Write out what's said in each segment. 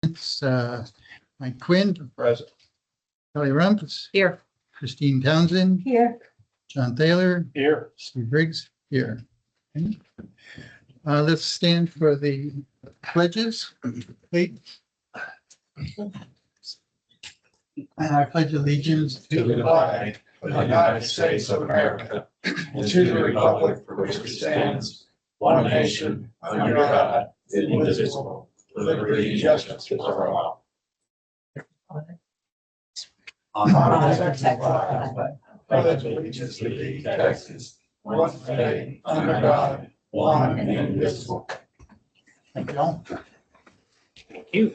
It's Mike Quinn, Present. Kelly Rumpus, Here. Christine Townsend, Here. John Taylor, Here. Steve Briggs here. Okay. Let's stand for the pledges. Please. I pledge allegiance To the flag of the United States of America and to the republic for which it stands, one nation, under God, indivisible, with liberty and justice for all. Pledge allegiance to thee, Texas, one faith, under God, one and indivisible. Thank you all. Thank you.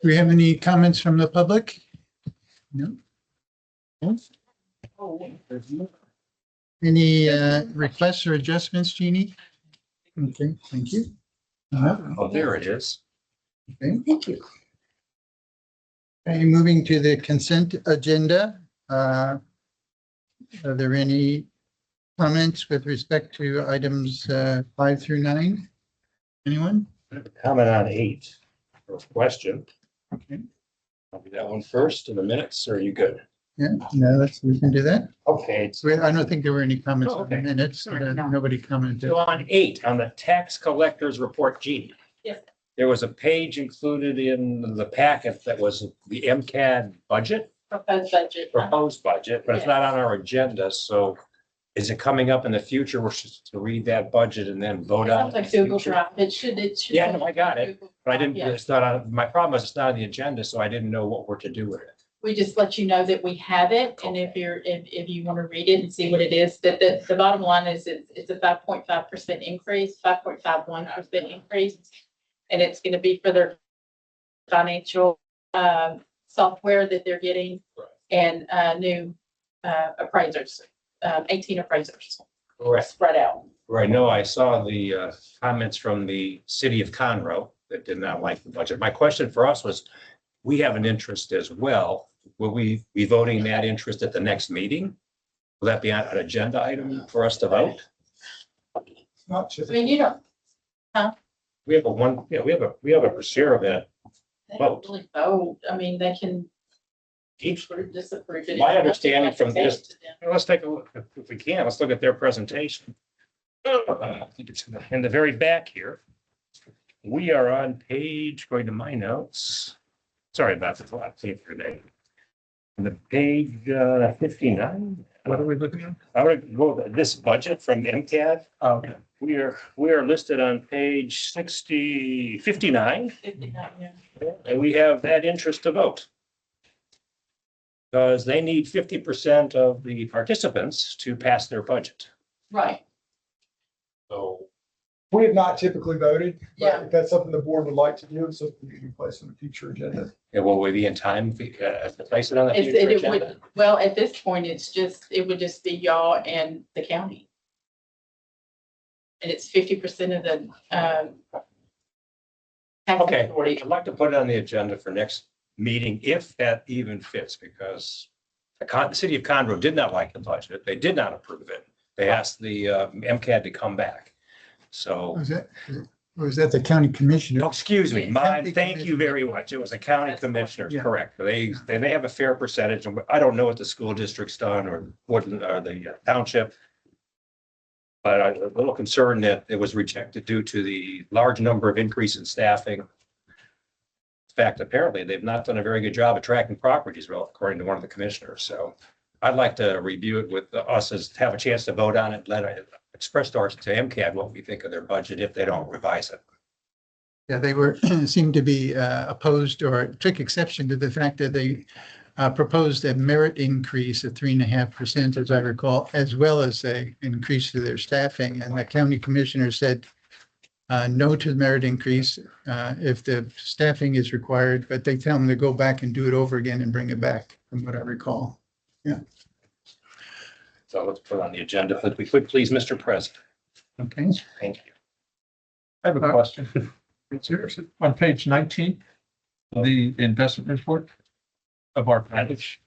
Do we have any comments from the public? No? Any requests or adjustments, Jeannie? Okay, thank you. Oh, there it is. Okay. Thank you. Okay, moving to the consent agenda. Are there any comments with respect to items 5 through 9? Anyone? Comment on 8. First question. Okay. I'll do that one first in the minutes. Or are you good? Yeah, no, we can do that. Okay. So I don't think there were any comments Oh, on the okay. minutes. Nobody commented. So on 8, on the tax collector's report, Jeannie. Yes. There was a page included in the packet that was the MCAD budget, Proposed budget. proposed budget, but it's not on our agenda, so is it coming up in the future? We're supposed to read that budget and then vote on Sounds it? in like the Google future? Drive. It should. Yeah, no, I got it. But I didn't, Yeah. it's not on, my problem is it's not on the agenda, so I didn't know what we're to do with it. We just let you know that we have it, and if you want to read it and see what it is, that the bottom line is it's a 5.5% increase, 5.51% increase. And it's going to be for their financial software that they're getting and new appraisers, 18 appraisers Correct. spread out. Right, no, I saw the comments from the city of Conroe that did not like the budget. My question for us was, we have an interest as well. Will we be voting that interest at the next meeting? Will that be an agenda item for us to vote? Not I mean, you don't, We have we have a share of that. they don't really vote. I mean, they can Each, approve, disapprove it. My understanding from this- To them. let's take a look, if we can, let's look at their presentation. I think it's in the very back here. We are on page, going to my notes. Sorry about the last paper day. On the page 59. What are we looking at? I would go with this budget from MCAD. Oh, okay. We are listed on page 59, 59, yeah. and we have that interest to vote. Because they need 50% of the participants to pass their budget. Right, So We have not typically voted, Yeah. but if that's something the board would like to do, so we can place on a future agenda. it will we be in time to place it on the It's- future it agenda? would, well, at this point, it would just be y'all and the county. And it's 50% of the, tax Okay, authority. I'd like to put it on the agenda for next meeting, if that even fits, because the city of Conroe did not like the budget. They did not approve it. They asked the MCAD to come back. So, Was that the county commissioner? oh, excuse me, County thank you commissioner. very much. It was a county That's commissioner, Yeah. correct. They have a fair percentage. And I don't know what the school district's done or what, or the township. But I'm a little concerned that it was rejected due to the large number of increase in staffing. In fact, apparently, they've not done a very good job of tracking properties, well, according to one of the commissioners. So I'd like to review it with us, as have a chance to vote on it, express to MCAD what we think of their budget if they don't revise it. Yeah, they seemed to be opposed or took exception to the fact that they proposed a merit increase of 3.5%, as I recall, as well as a increase to their staffing. And the county commissioner said no to the merit increase if the staffing is required, but they tell them to go back and do it over again and bring it back, from what I recall. So let's put it on the agenda, if we could, please, Mr. President. Okay. Thank you. I have a question. On page 19, the investment report of our package.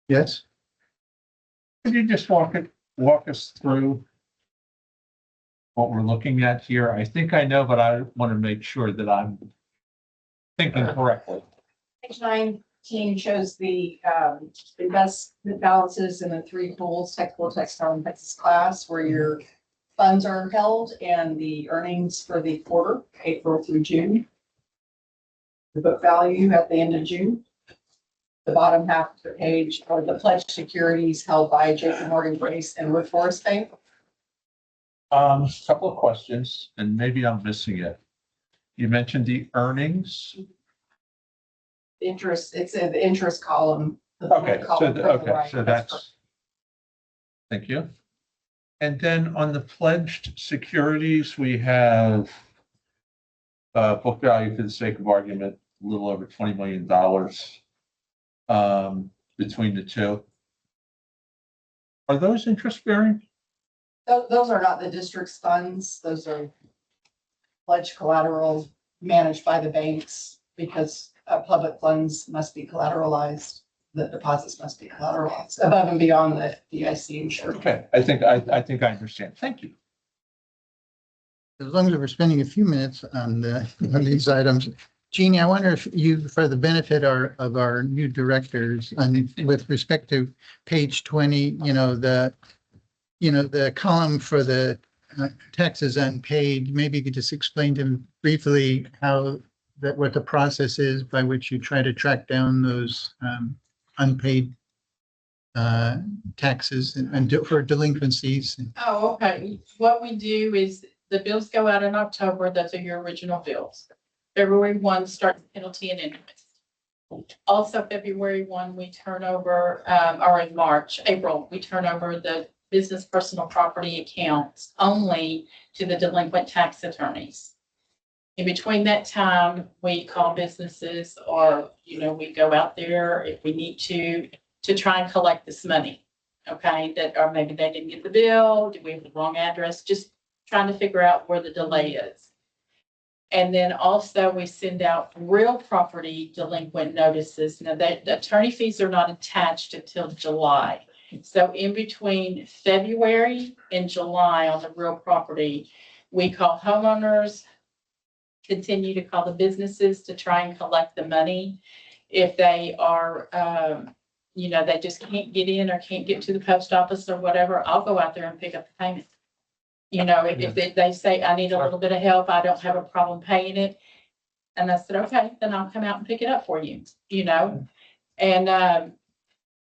Yes. Could you just walk walk us through what we're looking at here? I think I know, but I want to make sure that I'm thinking correctly. Page 19 shows the investment balances in the three pools, technical, textile, and Texas class, where your funds are held and the earnings for the quarter, April through June. The book value at the end of June. The bottom half of the page are the pledged securities held by JP Morgan Chase and Wood Forest Bank. Couple of questions, and maybe I'm missing it. You mentioned the earnings. Interest, it's in the interest column. the Okay, column so, from the okay, right. so that's. Thank you. And then on the pledged securities, we have book value, for the sake of argument, a little over $20 million between the two. Are those interest bearing? Those are not the district's funds. Those are pledged collateral managed by the banks because public funds must be collateralized. The deposits must be collateralized above and beyond the DIC insurance. Okay, I think I understand. Thank you. As long as we're spending a few minutes on these items, Jeannie, I wonder if you, for the benefit of our new directors, and with respect to page 20, the column for the taxes unpaid, maybe you could just explain to them briefly what the process is by which you try to track down those unpaid taxes and for delinquencies. Oh, okay. What we do is the bills go out in October. Those are your original bills. February 1 starts penalty and interest. Also, February 1, we turn over, or in April, we turn over the business personal property accounts only to the delinquent tax attorneys. In between that time, we call businesses or, we go out there if we need to try and collect this money. Okay, or maybe they didn't get the bill. Do we have the wrong address? Just trying to figure out where the delay is. And then also we send out real property delinquent notices. Now the attorney fees are not attached until July. So in between February and July on the real property, we call homeowners, continue to call the businesses to try and collect the money. If they are, they just can't get in or can't get to the post office or whatever, I'll go out there and pick up the payment. If they say, I need a little bit of help, I don't have a problem paying it. And I said, okay, then I'll come out and pick it up for you, and,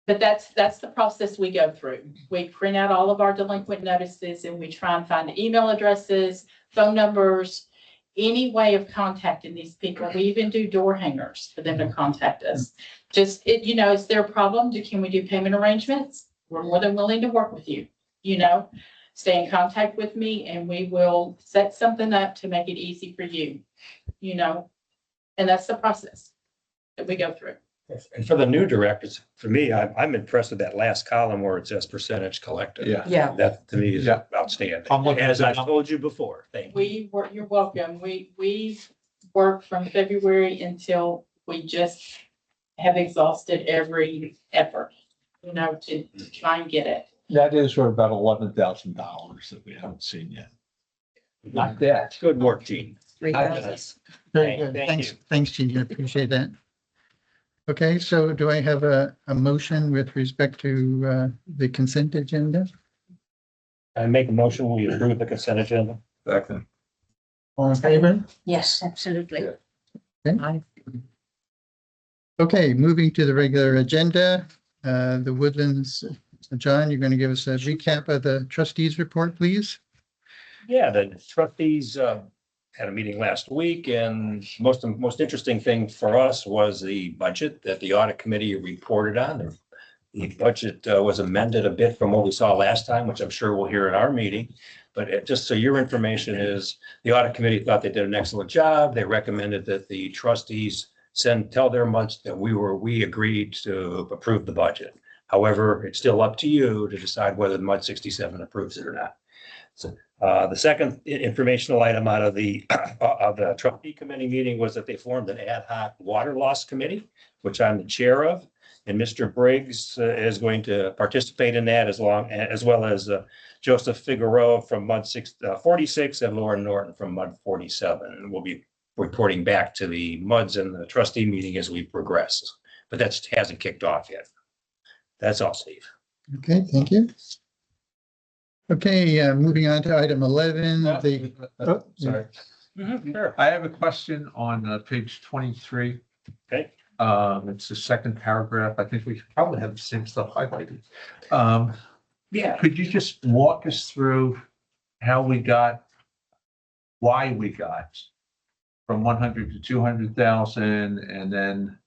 but that's the process we go through. We print out all of our delinquent notices and we try and find the email addresses, phone numbers, any way of contacting these people. We even do door hangers for them to contact us. Just, is there a problem? Can we do payment arrangements? We're more than willing to work with you, Stay in contact with me and we will set something up to make it easy for you, and that's the process that we go through. And for the new directors, for me, I'm impressed with that last column where it says percentage collected. Yeah. Yeah. That to me is Yeah. outstanding. I'm looking As I at that. told you before, thank you. You're welcome. We work from February until we just have exhausted every effort, to try and get it. That is for about $11,000 that we haven't seen yet. Not that. Good work, Gene. Very good. Thank Thanks, you. thanks, Jeannie. I appreciate that. Okay, so do I have a motion with respect to the consent agenda? I make a motion, we approve the consent agenda. Second. All in favor? Yes, absolutely. Okay, moving to the regular agenda, the Woodlands. John, you're going to give us a recap of the trustees report, please? Yeah, the trustees had a meeting last week and most interesting thing for us was the budget that the audit committee reported on. The budget was amended a bit from what we saw last time, which I'm sure we'll hear in our meeting. But just so your information is, the audit committee thought they did an excellent job. They recommended that the trustees tell their much that we agreed to approve the budget. However, it's still up to you to decide whether the MUD 67 approves it or not. So the second informational item out of the trustee committee meeting was that they formed an ad hoc water loss committee, which I'm the chair of. And Mr. Briggs is going to participate in that as well as Joseph Figueroa from MUD 46 and Lauren Norton from MUD 47. And we'll be reporting back to the MUDs and the trustee meeting as we progress. But that hasn't kicked off yet. That's all, Steve. Okay, thank you. Okay, moving on to item 11, the, oh, Sorry. Sure. I have a question on page 23. Okay. It's the second paragraph. I think we should probably have the same stuff highlighted. Yeah. Could you just walk us through how we got, why we got from 100 to 200,000 and then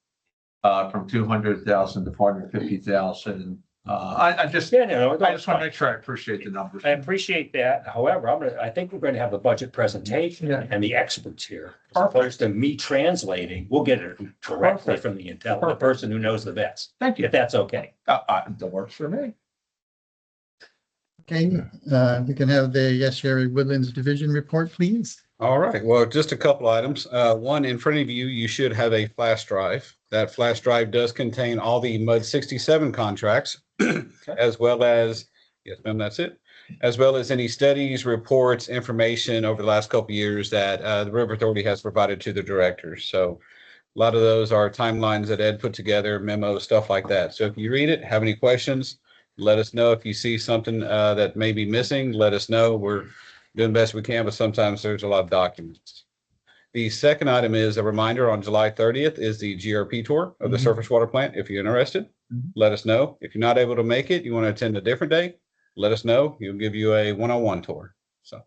from 200,000 to 450,000? I just want to make sure I appreciate the numbers. I appreciate that. However, I think we're going to have a budget presentation Yeah. and the experts here. As opposed to me translating, we'll get it directly from the person who knows the best, Thank you. if that's okay. That works for me. okay, we can have the Estuary Woodlands Division report, please. All right, well, just a couple items. One, in front of you, you should have a flash drive. That flash drive does contain all the MUD 67 contracts, as well as, yes, ma'am, that's it, as well as any studies, reports, information over the last couple of years that the River Authority has provided to the directors. So a lot of those are timelines that Ed put together, memos, stuff like that. So if you read it, have any questions, let us know. If you see something that may be missing, let us know. We're doing the best we can, but sometimes there's a lot of documents. The second item is a reminder on July 30th is the GRP tour of the surface water plant. If you're interested, let us know. If you're not able to make it, you want to attend a different day, let us know. We'll give you a one-on-one tour. So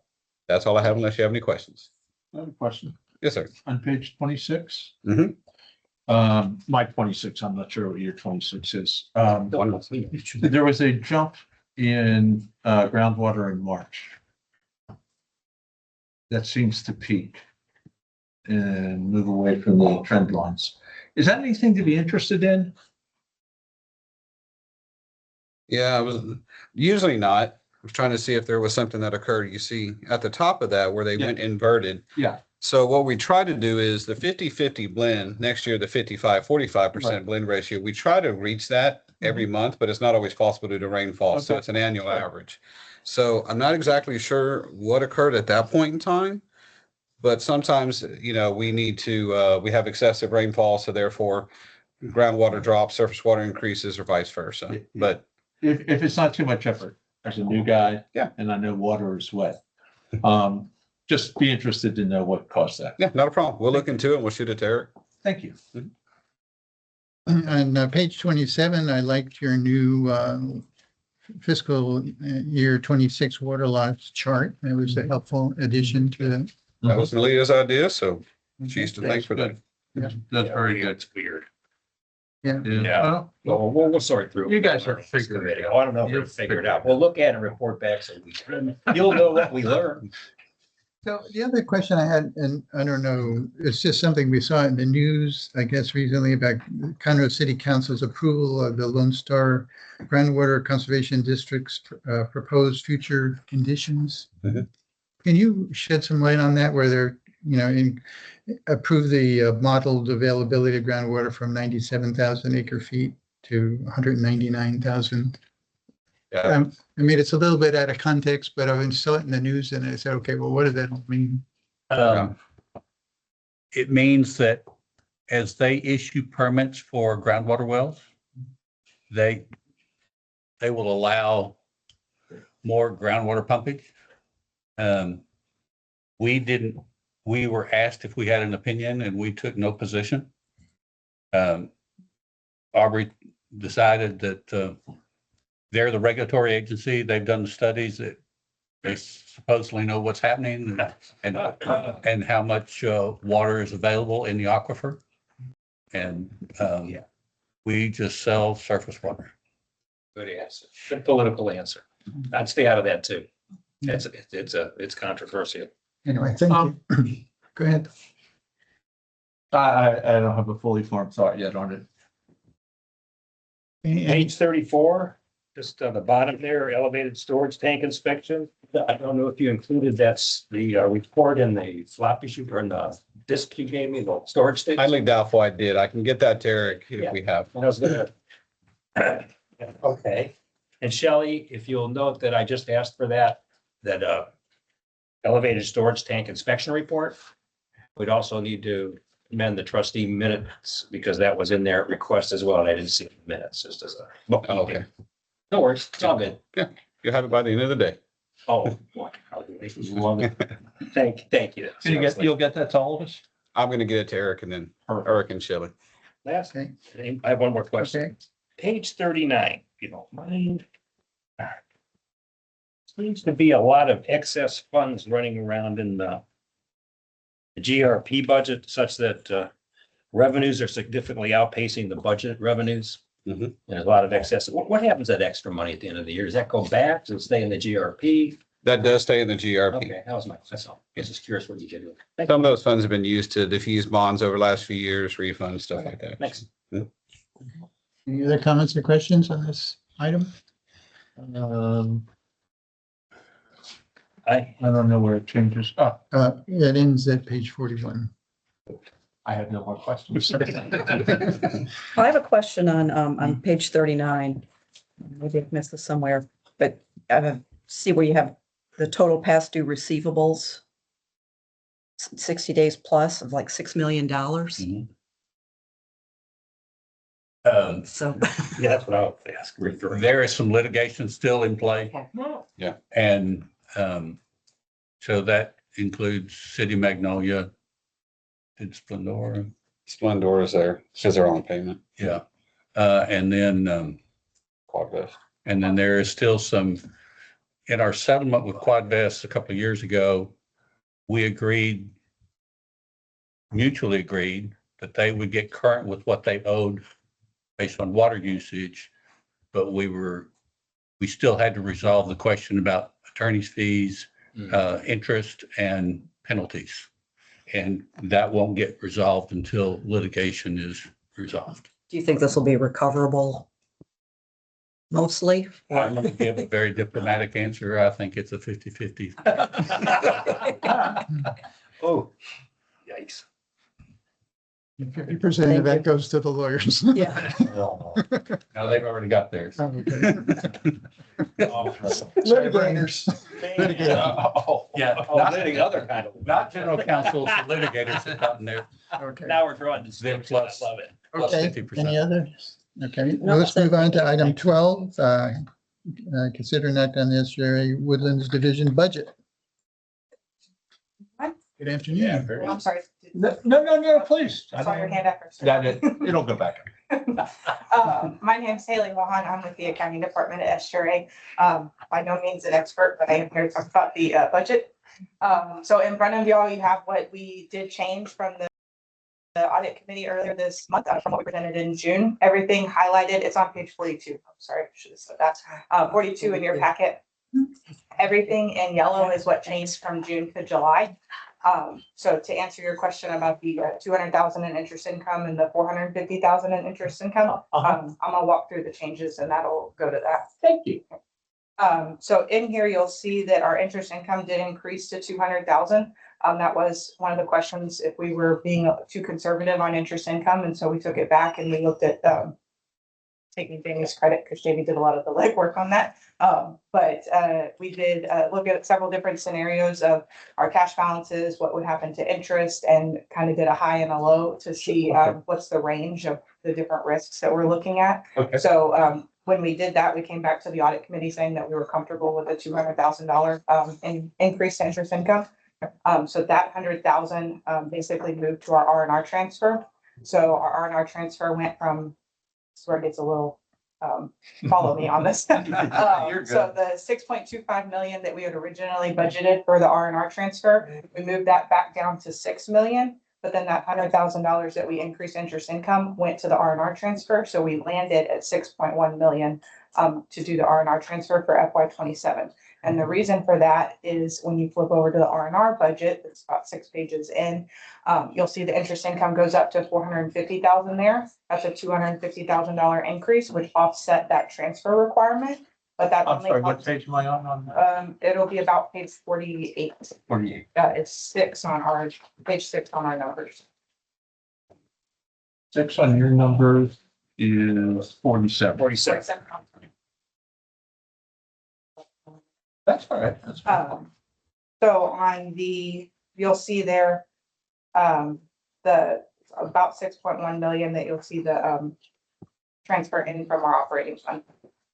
that's all I have unless you have any questions. I have a question. Yes, sir. On page 26. Mhm. My 26, I'm not sure what year 26 is. Wonderful. There was a jump in groundwater in March. That seems to peak and move away from the trend lines. Is that anything to be interested in? Yeah, I was usually not. I was trying to see if there was something that occurred. You see at the top of that where they went inverted. Yeah. So what we try to do is the 50-50 blend, next year, the 45% blend ratio, we try to reach that every month, but it's not always possible due to rainfall. So Okay. it's an annual average. So I'm not exactly sure what occurred at that point in time, but sometimes, we need to, we have excessive rainfall. So therefore groundwater drops, surface water increases or vice versa. But If it's not too much effort, as a new guy. Yeah. And I know water is wet. Just be interested to know what caused that. yeah, not a problem. We'll look into it and we'll shoot it to Eric. Thank you. On page 27, I liked your new fiscal year 26 water loss chart. That was a helpful addition to the. That was Leah's idea. So she's to thank for that. That's very good. It's weird. Yeah. Yeah. Well, Well, we'll sort through. You guys are figuring it out. I don't know if we'll figure it out. We'll look at it and report back so you'll know what we learned. So the other question I had, and I don't know, it's just something we saw in the news, I guess, recently about Conroe City Council's approval of the Lone Star Groundwater Conservation District's proposed future conditions. Mhm. Can you shed some light on that, where they're, approve the modeled availability of groundwater from 97,000 acre feet to 199,000? Yeah. I mean, it's a little bit out of context, but I saw it in the news and I said, okay, well, what does that mean? It means that as they issue permits for groundwater wells, they will allow more groundwater pumpage. We were asked if we had an opinion and we took no position. Aubrey decided that they're the regulatory agency. They've done the studies that they supposedly know what's happening and how much water is available in the aquifer. And we just sell surface water. Good answer. Good political answer. I'd stay out of that too. It's controversial. Anyway, thank you. Go ahead. I don't have a fully formed thought yet on it. Page 34, just on the bottom there, elevated storage tank inspection. I don't know if you included the report in the floppy sheet or in the disk you gave me, the storage station. Highly doubtful I did. I can get that to Eric if we have. And I was gonna Okay. And Shelley, if you'll note that I just asked for that elevated storage tank inspection report. We'd also need to amend the trustee minutes because that was in their request as well, and I didn't see the minutes, just as a. Oh, okay. No worries, it's all good. You'll have it by the end of the day. Oh, boy, I love it. Thank you. You'll get that to all of us? I'm gonna get it to Eric and then Eric and Shelley. Last, Okay. I have one more question. Okay. Page 39, if you don't mind. Seems to be a lot of excess funds running around in the GRP budget such that revenues are significantly outpacing the budget revenues. Mhm. There's a lot of excess. What happens to that extra money at the end of the year? Does that go back? Does it stay in the GRP? That does stay in the GRP. Okay, that was that's all. I was just curious what you did with it. Some of those funds have been used to diffuse bonds over the last few years, refunds, stuff like that. Thanks. Any other comments or questions on this item? I don't know where it changes. Oh, It ends at page 41. I have no more questions. Well, I have a question on page 39. Maybe I've missed this somewhere, but see where you have the total past due receivables, 60 days plus of like $6 million. So Yeah, that's what I would ask. There is some litigation still in play. Yeah. And so that includes City Magnolia. Did Splendora, Splendor is there, because they're on payment. yeah. And then Quadvest. there is still some, in our settlement with Quadvest a couple of years ago, we mutually agreed that they would get current with what they owed based on water usage. But we still had to resolve the question about attorney's fees, interest and penalties. And that won't get resolved until litigation is resolved. do you think this will be recoverable mostly? I'm going to give a very diplomatic answer. I think it's a 50-50. Oh, yikes. 50% of that goes to the lawyers. Yeah. No, they've already got theirs. Litigators. Yeah, Not other kind of. not general counsels, litigators have gotten there. Okay. Now we're drawing They're distinctions. I plus. love it. Plus Okay, 50%. any others? Okay, No, let's that's move it. on to item 12. Consider an act on the SGRA Woodlands Division budget. Good afternoon. I'm sorry. No, please. I saw your hand up first. It'll go back. My name's Haley Wahan. I'm with the accounting department at SGRA. By no means an expert, but I am here to talk about the budget. So in front of y'all, you have what we did change from the audit committee earlier this month from what we presented in June. Everything highlighted, it's on page 42. I'm sorry, I should have said that. 42 in your packet. Everything in yellow is what changed from June to July. So to answer your question about the 200,000 in interest income and the 450,000 in interest income, I'm gonna walk through the changes and that'll go to that. Thank you. So in here, you'll see that our interest income did increase to 200,000. That was one of the questions if we were being too conservative on interest income. And so we took it back and we looked at taking Jamie's credit because Jamie did a lot of the legwork on that. But we did look at several different scenarios of our cash balances, what would happen to interest, and kind of did a high and a low to see what's the range of the different risks that we're looking at. Okay. So when we did that, we came back to the audit committee saying that we were comfortable with a $200,000 increase in interest income. So that 100,000 basically moved to our R&R transfer. So our R&R transfer went from, this is where it gets a little, follow me on this. You're good. So the 6.25 million that we had originally budgeted for the R&R transfer, we moved that back down to 6 million. But then that $100,000 that we increased interest income went to the R&R transfer. So we landed at 6.1 million to do the R&R transfer for FY27. And the reason for that is when you flip over to the R&R budget, it's about 6 pages in, you'll see the interest income goes up to 450,000 there. That's a $250,000 increase, which offset that transfer requirement. But that I'm only, sorry, what page am I on that? it'll be about page 48. 48. It's 6 on our, page 6 on our numbers. 6 on your numbers. is 47. 47. That's all right. That's fine. So on the, you'll see there, the about 6.1 million that you'll see the, transfer in from our operating fund.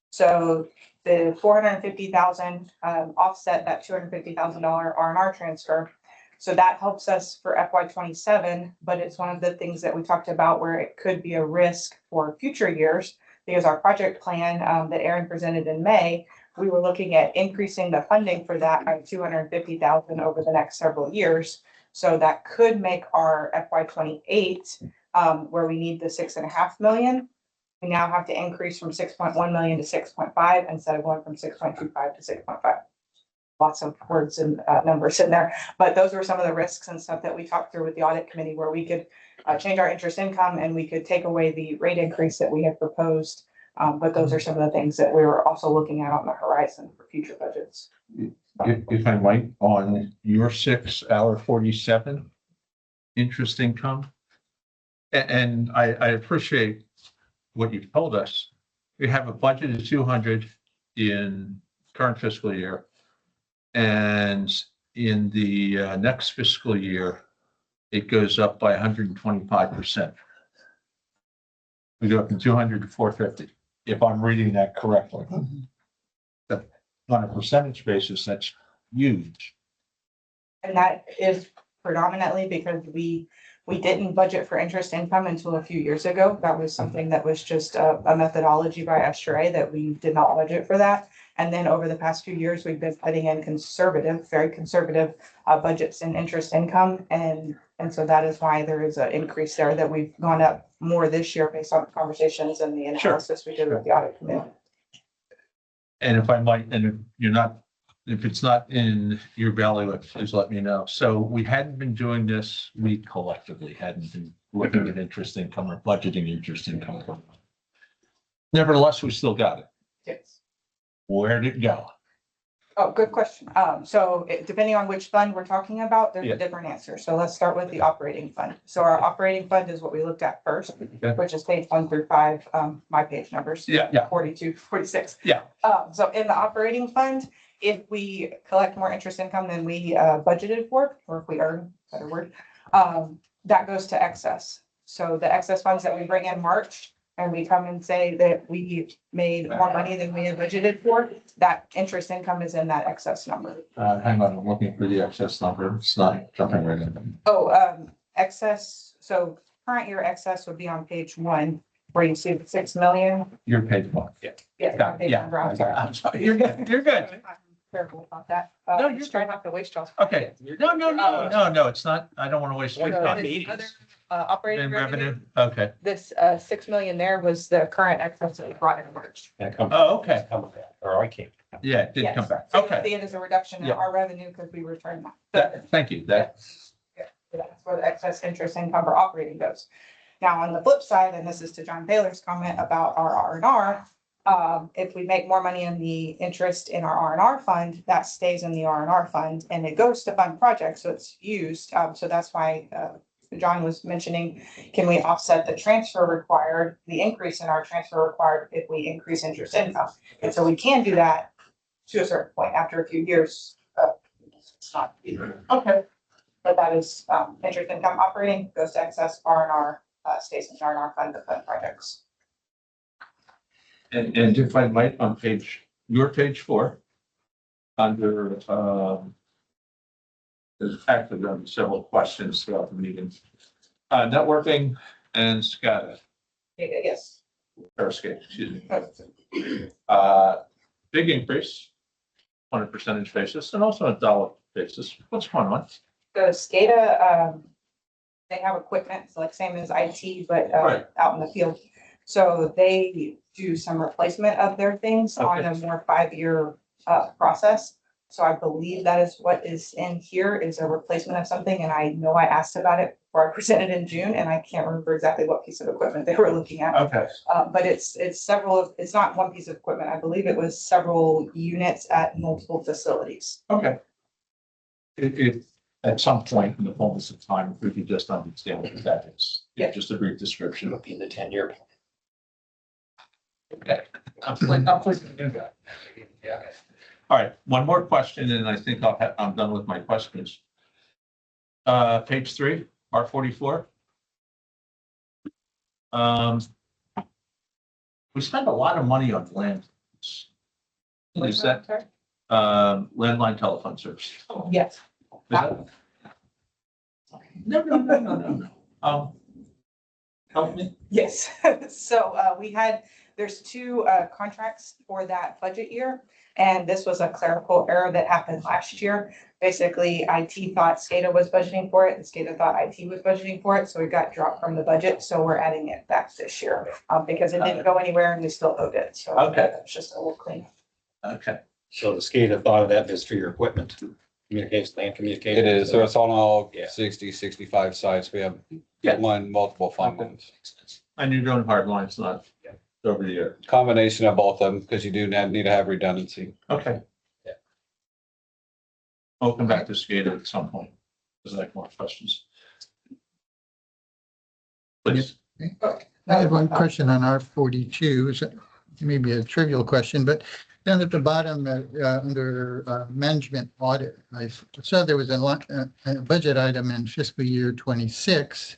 So the 450,000, offset that $250,000 R&R transfer. So that helps us for FY 27, but it's one of the things that we talked about where it could be a risk for future years. Because our project plan, that Aaron presented in May, we were looking at increasing the funding for that by 250,000 over the next several years. So that could make our FY 28, where we need the 6.5 million. We now have to increase from 6.1 million to 6.5 instead of going from 6.25 to 6.5. Lots of words and numbers in there, but those were some of the risks and stuff that we talked through with the audit committee where we could change our interest income and we could take away the rate increase that we had proposed. But those are some of the things that we were also looking at on the horizon for future budgets. If I might, on your 6 hour 47 interest income. And I appreciate what you've told us. We have a budget of 200 in current fiscal year. And in the next fiscal year, it goes up by 125%. We go from 200 to 450, if I'm reading that correctly. But on a percentage basis, that's huge. And that is predominantly because we didn't budget for interest income until a few years ago. That was something that was just a methodology by SRA that we did not budget for that. And then over the past few years, we've been putting in conservative, very conservative budgets in interest income. And so that is why there is an increase there that we've gone up more this year based on the conversations and the analysis we did with the audit committee. And if I might, and if it's not in your bailiwick, please let me know. So we hadn't been doing this, we collectively hadn't been looking at interest income or budgeting interest income. Nevertheless, we still got it. Yes. Where'd it go? Oh, good question. So depending on which fund we're talking about, there's Yeah. a different answer. So let's start with the operating fund. So our operating fund is what we looked at first, Okay. which is page 1 through 5, my page numbers. Yeah. 42, 46. Yeah. So in the operating fund, if we collect more interest income than we budgeted for, or if we earn, better word, that goes to excess. So the excess funds that we bring in March and we come and say that we made more money than we had budgeted for, that interest income is in that excess number. Hang on, I'm looking for the excess number. It's not jumping right in. Excess, so current year excess would be on page 1, where you see the 6 million. Your page 1. Yeah. Yes, Got it. page Yeah. number, I'm sorry. I'm sorry. You're good. You're good. I'm Careful about that. No, you're Just trying not to waste y'all's. Okay. No, it's not. I don't want to waste your So time. this other, operating And revenue, revenue, okay. this 6 million there was the current excess that we brought in March. Oh, okay. Or I can't. Yeah, it did Yes. come back. So you'll Okay. see it as a reduction in Yeah. our revenue because we returned that. Thank you. That, That's where the excess interest income for operating goes. Now, on the flip side, and this is to John Taylor's comment about our R&R, if we make more money in the interest in our R&R fund, that stays in the R&R fund and it goes to fund projects, so it's used. So that's why John was mentioning, can we offset the transfer required, the increase in our transfer required if we increase interest income? And so we can do that to a certain point after a few years. It's not okay. but that is interest income operating goes to excess R&R, stays in R&R fund to fund projects. And if I might, on your page 4, under, there's actually going to be several questions throughout the meeting. Networking and SCADA, Yes. Periscape, excuse me. Big increase on a percentage basis and also a dollar basis. What's going on? So SCADA, they have equipment, so like same as IT, but Right. out in the field. So they do some replacement of their things on a more 5-year process. So I believe that is what is in here is a replacement of something. And I know I asked about it before I presented in June, and I can't remember exactly what piece of equipment they were looking at. Okay. But it's it's not one piece of equipment. I believe it was several units at multiple facilities. Okay. It, at some point in the fullness of time, if we could just understand what that is. Yeah. Just a brief description. It'll be in the 10-year. I'm pleased new guy. Yeah. All right, one more question, and I think I'm done with my questions. Page 3, R44. We spend a lot of money on land. Is that, landline telephone service? Yes. Is that- No. Help me. Yes, so there's two contracts for that budget year. And this was a clerical error that happened last year. Basically, IT thought SCADA was budgeting for it, and SCADA thought IT was budgeting for it, so it got dropped from the budget, so we're adding it back this year. Because it didn't go anywhere and we still owed it, so. Okay. It's just a little clean. Okay. So the SCADA thought of that as for your equipment, communication, land communication. It is. So it's on all Yeah. 60, 65 sites. We have Yeah. multiple functions. And you're doing hard lines, not over the year. Combination of both of them, because you do need to have redundancy. Okay. Yeah. I'll come back to SCADA at some point, because I have more questions. Please. I had one question on R42, is maybe a trivial question, but down at the bottom, under management audit, I saw there was a budget item in fiscal year 26,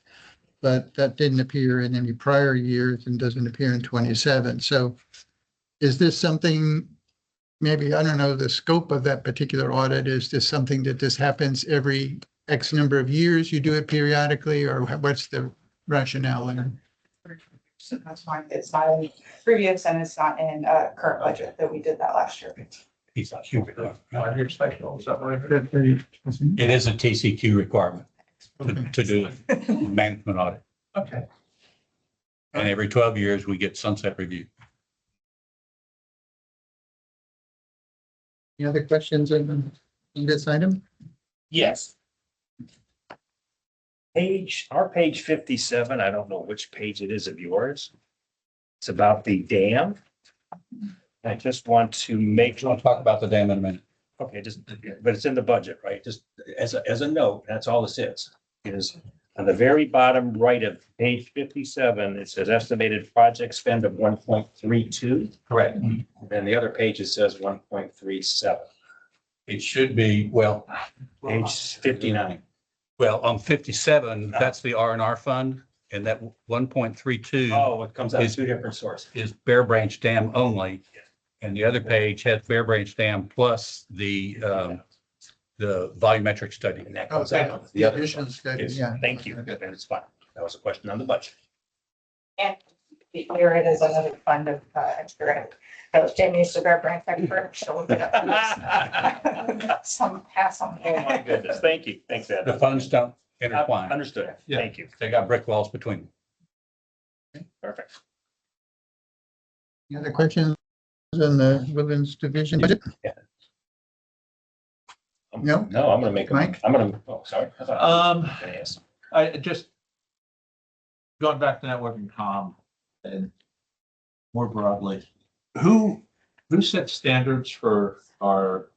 but that didn't appear in any prior years and doesn't appear in 27. So is this something, maybe, I don't know, the scope of that particular audit, is this something that this happens every X number of years, you do it periodically, or what's the rationale there? So that's fine. It's not in previous and it's not in current budget that we did that last year. He's a Q requirement. 5 years cycle, is that what I heard? It is a TCQ requirement to do management audit. Okay. And every 12 years, we get sunset review. Any other questions on this item? Yes. Our page 57, I don't know which page it is of yours. It's about the dam. I just want to make, We'll talk about the dam in a minute. okay, but it's in the budget, right? Just as a note, that's all this is on the very bottom right of page 57, it says estimated project spend of 1.32. Correct. And then the other page, it says 1.37, It should be, well, page 59. on 57, that's the R&R fund, and that 1.32 Oh, it comes out of Is- two different sources. is Bear Branch Dam only. And the other page has Bear Branch Dam plus the volumetric study. And that comes out of the other. additional study, Yes, yeah. thank you. Okay. It's fine. That was a question on the budget. And here it is, another fund of extra. Jamie is the Bear Branch expert. She'll look it up. for us. Some pass on. Oh, my goodness. Thank you. Thanks, Ed. The funds don't intertwine. Understood. Yeah. Thank you. They got brick walls between them. Perfect. Any other questions on the Woodlands Division budget? No? No, I'm gonna make, Mike? oh, sorry. I thought I was gonna ask. I just going back to networking comm and more broadly, who sets standards for our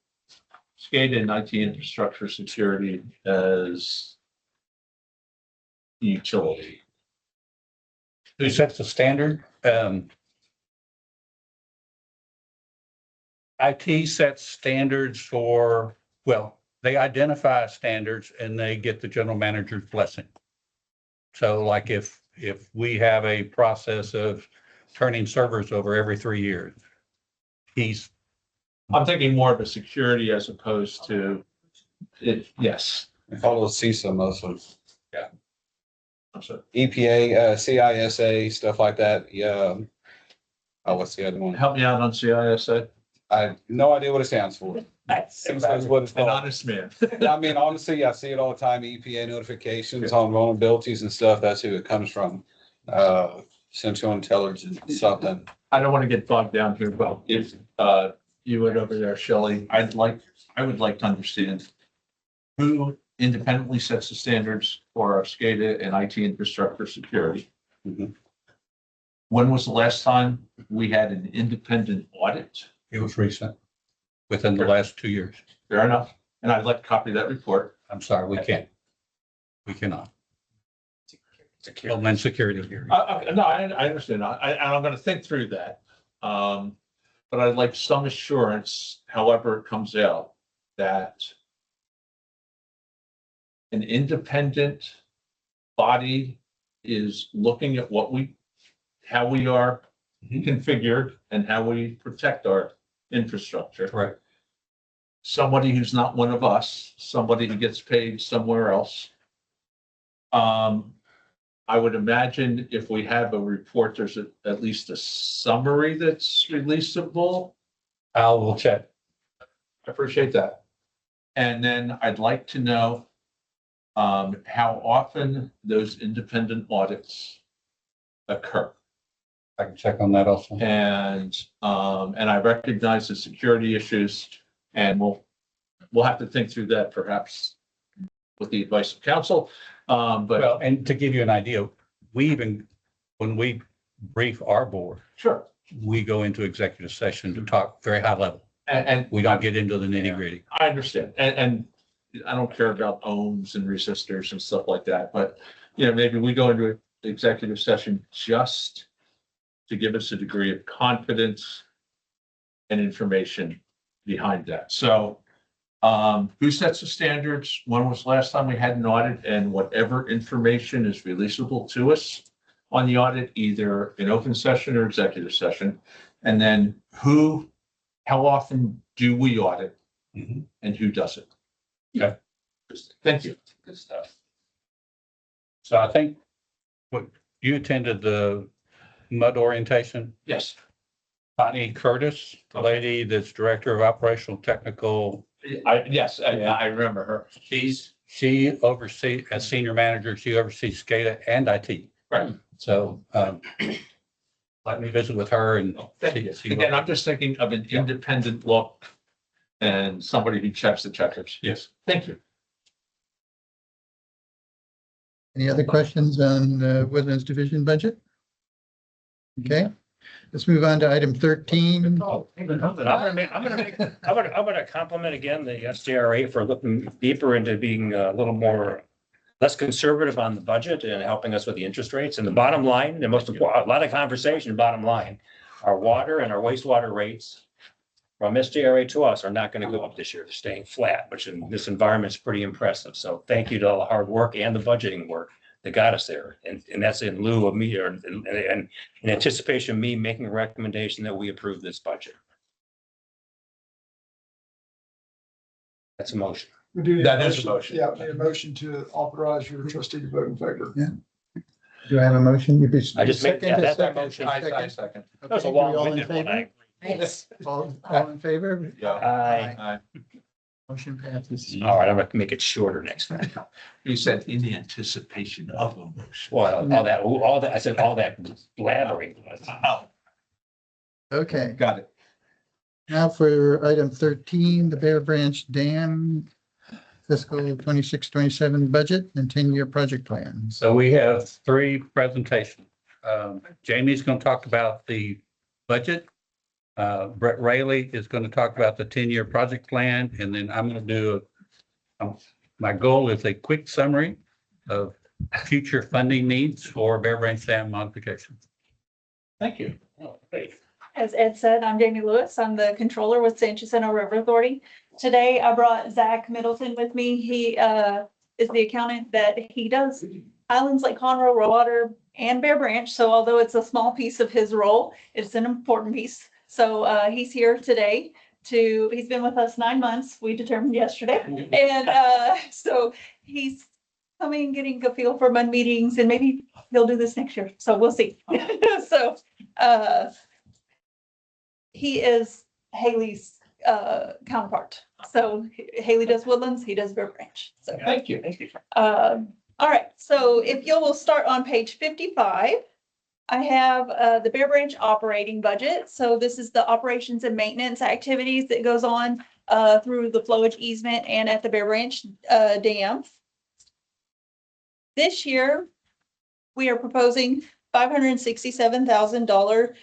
SCADA and IT infrastructure security as utility? Who sets the standard? IT sets standards for, well, they identify standards and they get the general manager's blessing. So like if we have a process of turning servers over every 3 years, I'm thinking more of a security as opposed to it. Yes. Follow CISA mostly. I'm sorry. EPA, CISA, stuff like that. Yeah. Oh, what's the other one? Help me out on CISA. I have no idea what it stands for. CISA is what it's An called. honest man. I mean, honestly, I see it all the time. EPA notifications on vulnerabilities and stuff. That's who it comes from. Central Intelligence, something. I don't want to get bogged down here, but if you would over there, Shelley, I would like to understand who independently sets the standards for our SCADA and IT infrastructure security. Mhm. When was the last time we had an independent audit? it was recent, within the last 2 years. Fair enough. And I'd like to copy that report. I'm sorry, we can't. We cannot. Homeland Security. No, I understand. And I'm going to think through that. But I'd like some assurance, however it comes out, that an independent body is looking at how we are configured and how we protect our infrastructure. Correct. Somebody who's not one of us, somebody who gets paid somewhere else. I would imagine if we have a report, there's at least a summary that's releasable. I will check. I appreciate that. And then I'd like to know how often those independent audits occur. I can check on that also. And I recognize the security issues, and we'll have to think through that perhaps with the advice of counsel. But Well, and to give you an idea, when we brief our board, sure. we go into executive session to talk very high level. And We don't get into the nitty gritty. I understand. And I don't care about ohms and resistors and stuff like that, but maybe we go into an executive session just to give us a degree of confidence and information behind that. So who sets the standards? When was the last time we had an audit? And whatever information is releasable to us on the audit, either in open session or executive session. And then how often do we audit Mhm. and who does it? Okay. Thank you. Good stuff. So I think you attended the mud orientation. Yes. Connie Curtis, the lady that's Director of Operational Technical. I remember her. She oversees, as senior manager, she oversees SCADA and IT. Right. So let me visit with her and see Again, I'm just thinking of an independent look and somebody who checks the checkers. Yes. Thank you. Any other questions on Woodlands Division budget? Okay, let's move on to item 13. I'm gonna compliment again the SDRA for looking deeper into being a little more, less conservative on the budget and helping us with the interest rates. And the bottom line, the most important, a lot of conversation, bottom line, our water and our wastewater rates from SDRA to us are not gonna go up this year. They're staying flat, which in this environment is pretty impressive. So thank you to all the hard work and the budgeting work that got us there. And that's in lieu of me, or and in anticipation of me making a recommendation that we approve this budget. That's a motion. We do need That is a motion. Yeah, we need a motion to authorize your trustee to vote in favor. Do I have a motion? I just made, yeah, that's our motion. I second. That was a Okay, we all in long-winded one. favor? All in favor? Aye. Motion passes. All right, I'm gonna make it shorter next time. You said in the anticipation of a motion. Well, all that, I said all that blabbering. Oh, Okay, got it. now for item 13, the Bear Branch Dam fiscal 26-27 budget and 10-year project plan. So we have three presentations. Jamie's going to talk about the budget. Brett Rayleigh is going to talk about the 10-year project plan, and then I'm going to do my goal is a quick summary of future funding needs for Bear Branch Dam modification. Thank you. As Ed said, I'm Jamie Lewis. I'm the controller with San Jacinto River Authority. Today, I brought Zach Middleton with me. He is the accountant that he does Highlands, Lake Conroe, Rowater, and Bear Branch. So although it's a small piece of his role, it's an important piece. So he's here today he's been with us 9 months, we determined yesterday. And so he's coming, getting a feel for MUD meetings, and maybe he'll do this next year. So we'll see. So he is Haley's counterpart. So Haley does Woodlands, he does Bear Branch. So Thank you. Thank you. all right, so if you will start on page 55, I have the Bear Branch operating budget. So this is the operations and maintenance activities that goes on through the flowage easement and at the Bear Branch Dam. This year, we are proposing $567,000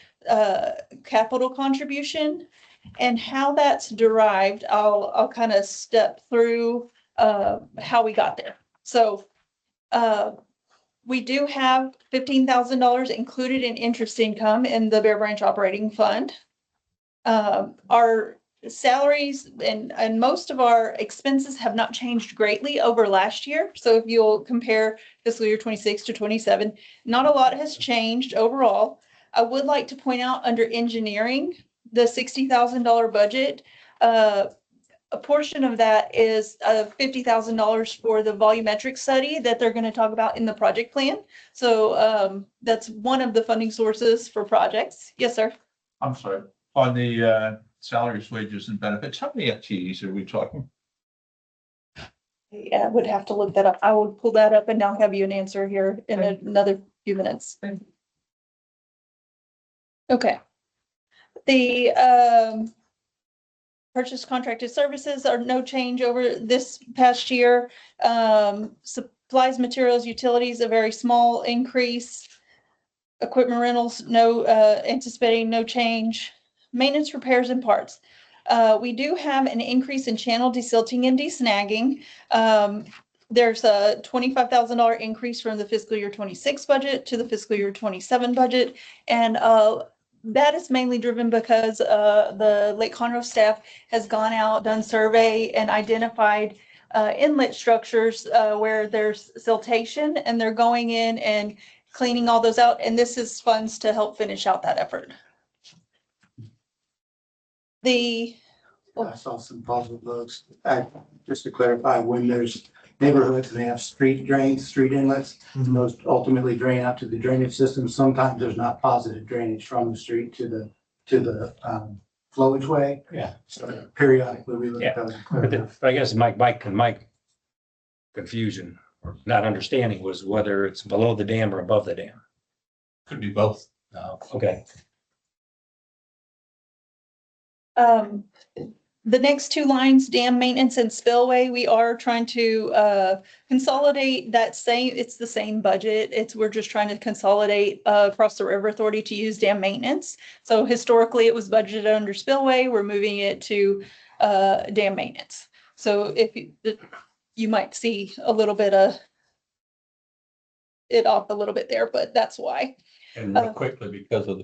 capital contribution. And how that's derived, I'll kind of step through how we got there. So we do have $15,000 included in interest income in the Bear Branch Operating Fund. Our salaries and most of our expenses have not changed greatly over last year. So if you'll compare fiscal year 26 to 27, not a lot has changed overall. I would like to point out under engineering, the $60,000 budget, a portion of that is $50,000 for the volumetric study that they're going to talk about in the project plan. So that's one of the funding sources for projects. Yes, sir. I'm sorry, on the salaries, wages and benefits, how many FTEs are we talking? I would have to look that up. I will pull that up and I'll have you an answer here in another few minutes. Okay. The purchase contracted services are no change over this past year. Supplies, materials, utilities, a very small increase. Equipment rentals, no, anticipating no change. Maintenance, repairs and parts. We do have an increase in channel desilting and desnagging. There's a $25,000 increase from the fiscal year 26 budget to the fiscal year 27 budget. And that is mainly driven because the Lake Conroe staff has gone out, done survey and identified inlet structures where there's siltation, and they're going in and cleaning all those out. And this is funds to help finish out that effort. I saw some positive looks. Just to clarify, when there's neighborhoods and they have street drains, street inlets, and those ultimately drain out to the drainage system, sometimes there's not positive drainage from the street to the flowage way. Yeah. So periodically we look at those. and clear them. But I guess my confusion or not understanding was whether it's below the dam or above the dam. Could be both. Okay. The next two lines, dam maintenance and spillway, we are trying to consolidate that same, it's the same budget. We're just trying to consolidate across the River Authority to use dam maintenance. So historically it was budgeted under spillway. We're moving it to dam maintenance. So if you might see a little bit of it off a little bit there, but that's why. And real quickly, because of